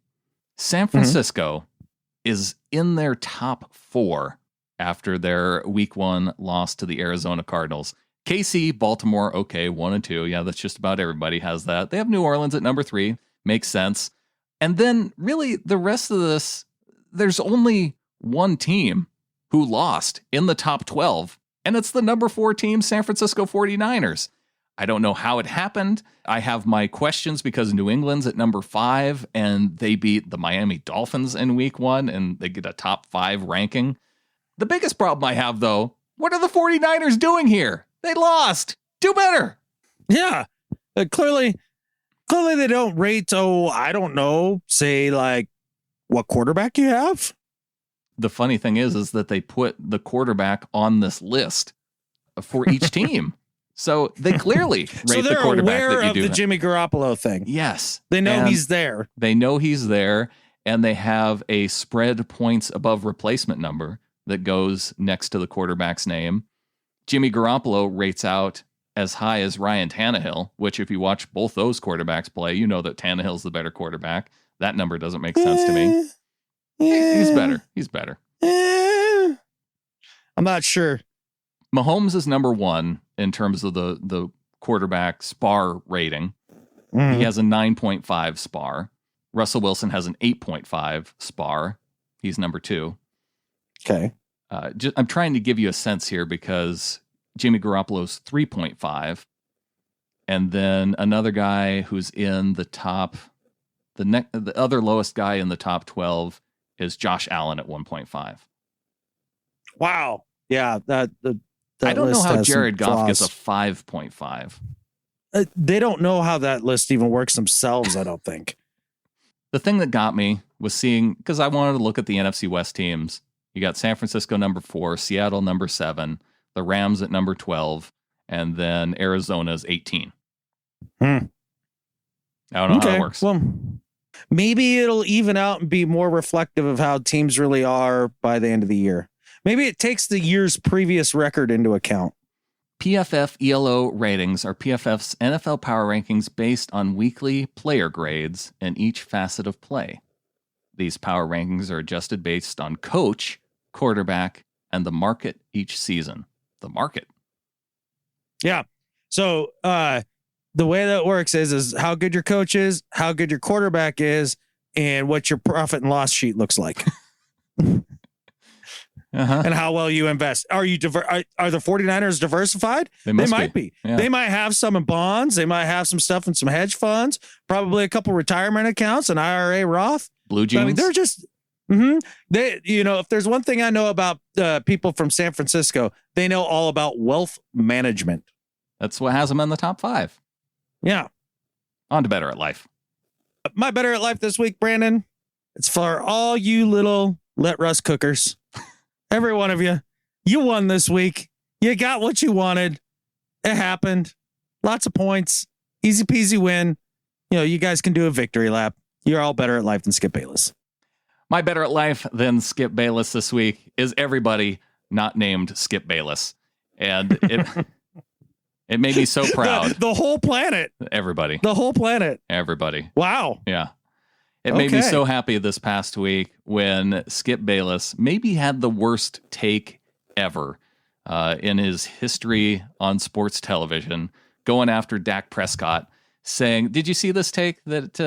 San Francisco is in their top 4 after their week 1 loss to the Arizona Cardinals. KC, Baltimore, okay, 1 and 2. Yeah, that's just about everybody has that. They have New Orleans at number 3. Makes sense. And then really the rest of this, there's only one team who lost in the top 12, and it's the number 4 team, San Francisco 49ers. I don't know how it happened. I have my questions because New England's at number 5, and they beat the Miami Dolphins in week 1, and they get a top 5 ranking. The biggest problem I have, though, what are the 49ers doing here? They lost. Do better. Yeah. Clearly they don't rate, I don't know, say like what quarterback you have. The funny thing is that they put the quarterback on this list for each team. So they clearly rate the quarterback aware that you of do. The Jimmy Garoppolo thing. Yes. They know he's there. They know he's there, and they have a spread points above replacement number that goes next to the quarterback's name. Jimmy Garoppolo rates out as high as Ryan Tannehill, which if you watch both those quarterbacks play, you know that Tannehill's the better quarterback. That number doesn't make sense to me. He's better. I'm not sure. Mahomes is number one in terms of the quarterback SPAR rating. He has a 9.5 SPAR. Russell Wilson has an 8.5 SPAR. He's number two. Okay. I'm trying to give you a sense here because Jimmy Garoppolo's 3.5. And then another guy who's in the top, the other lowest guy in the top 12 is Josh Allen at 1.5. Wow. Yeah. That I don't know list how has Jared some Goff gets a flaws. 5.5. They don't know how that list even works themselves, I don't think. The thing that got me was seeing, because I wanted to look at the NFC West teams. You got San Francisco number 4, Seattle number 7, the Rams at number 12, and then Arizona's 18. I don't know how that works. Well, maybe it'll even out and be more reflective of how teams really are by the end of the year. Maybe it takes the year's previous record into account. PFF ELO ratings are PFF's NFL power rankings based on weekly player grades in each facet of play. These power rankings are adjusted based on coach, quarterback, and the market each season. The market. Yeah. So the way that works is how good your coach is, how good your quarterback is, and what your profit and loss sheet looks like. And how well you invest. Are the 49ers diversified? They might be. Yeah. They might have some in bonds. They might have some stuff in some hedge funds, probably a couple retirement accounts, an IRA Roth. Blue jeans. I mean, they're just, they, if there's one thing I know about people from San Francisco, they know all about wealth management. That's what has them in the top 5. Yeah. On to Better at Life. My Better at Life this week, Brandon, it's for all you little Let Russ cookers. Every one of you, you won this week. You got what you wanted. It happened. Lots of points. Easy peasy win. You guys can do a victory lap. You're all better at life than Skip Bayless. My Better at Life than Skip Bayless this week is everybody not named Skip Bayless. And it made me so proud. The whole planet. Everybody. The whole planet. Everybody. Wow. Yeah. It made me so happy this past week when Skip Bayless maybe had the worst take ever in his history on sports television, going after Dak Prescott, saying, did you see this take that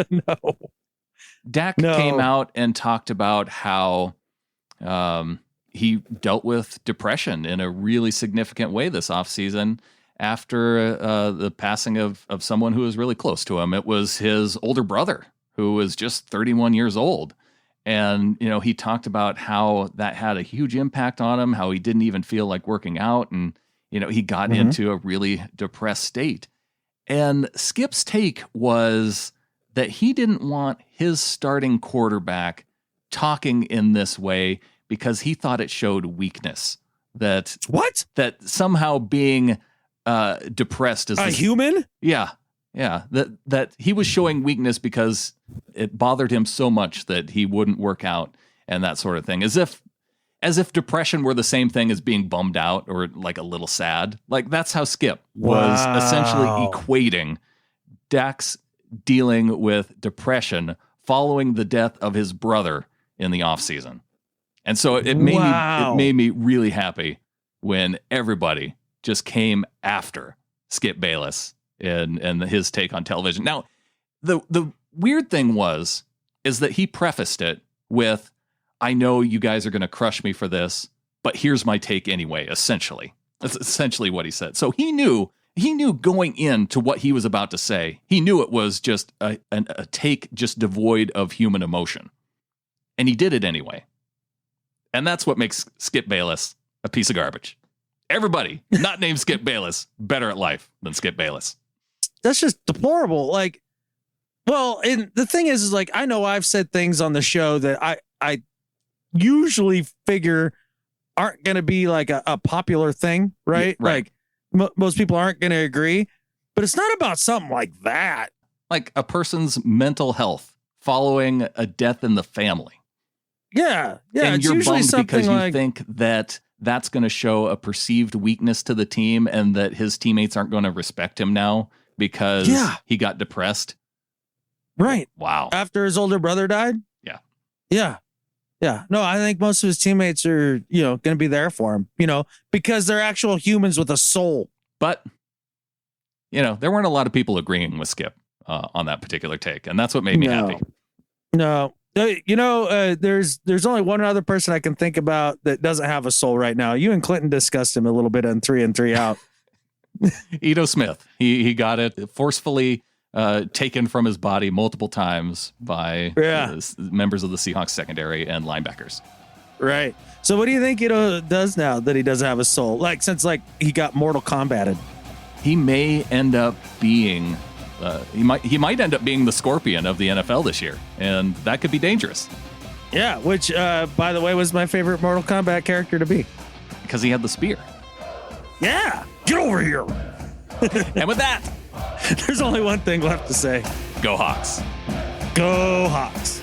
No. Dak came out and talked about how he dealt with depression in a really significant way this offseason after the passing of someone who was really close to him. It was his older brother, who was just 31 years old. And, he talked about how that had a huge impact on him, how he didn't even feel like working out. And, he got into a really depressed state. And Skip's take was that he didn't want his starting quarterback talking in this way because he thought it showed weakness. That somehow being depressed is a human? Yeah. Yeah, that he was showing weakness because it bothered him so much that he wouldn't work out and that sort of thing. As if depression were the same thing as being bummed out or like a little sad. Like that's how Skip was essentially equating Dak's dealing with depression following the death of his brother in the offseason. And so it made me really happy when everybody just came after Skip Bayless and his take on television. Now, the weird thing is that he prefaced it with, I know you guys are going to crush me for this, but here's my take anyway, essentially. That's essentially what he said. So he knew going into what he was about to say, he knew it was just a take just devoid of human emotion. And he did it anyway. And that's what makes Skip Bayless a piece of garbage. Everybody not named Skip Bayless better at life than Skip Bayless. That's just deplorable. And the thing is like, I know I've said things on the show that I usually figure aren't going to be like a popular thing, right? Right. Like most people aren't going to agree, but it's not about something like that. Like a person's mental health following a death in the family. Yeah. Yeah. And it's you're usually bummed something because like, you think that that's going to show a perceived weakness to the team and that his teammates aren't going to respect him now because he got depressed. Right. Wow. After his older brother died. Yeah. Yeah. Yeah. No, I think most of his teammates are, going to be there for him, because they're actual humans with a soul. But, there weren't a lot of people agreeing with Skip on that particular take. And that's what made me happy. No. There's only one other person I can think about that doesn't have a soul right now. You and Clinton discussed him a little bit on 3 and 3 Out. Ito Smith. He got it forcefully taken from his body multiple times by members of the Seahawks secondary and linebackers. Right. So what do you think Ito does now that he doesn't have a soul? Since he got Mortal Kombated. He may end up being he might end up being the Scorpion of the NFL this year, and that could be dangerous. Yeah, which by the way was my favorite Mortal Kombat character to be. Because he had the spear. Yeah. Get over here. And with that, there's only one thing left to say. Go Hawks. Go Hawks.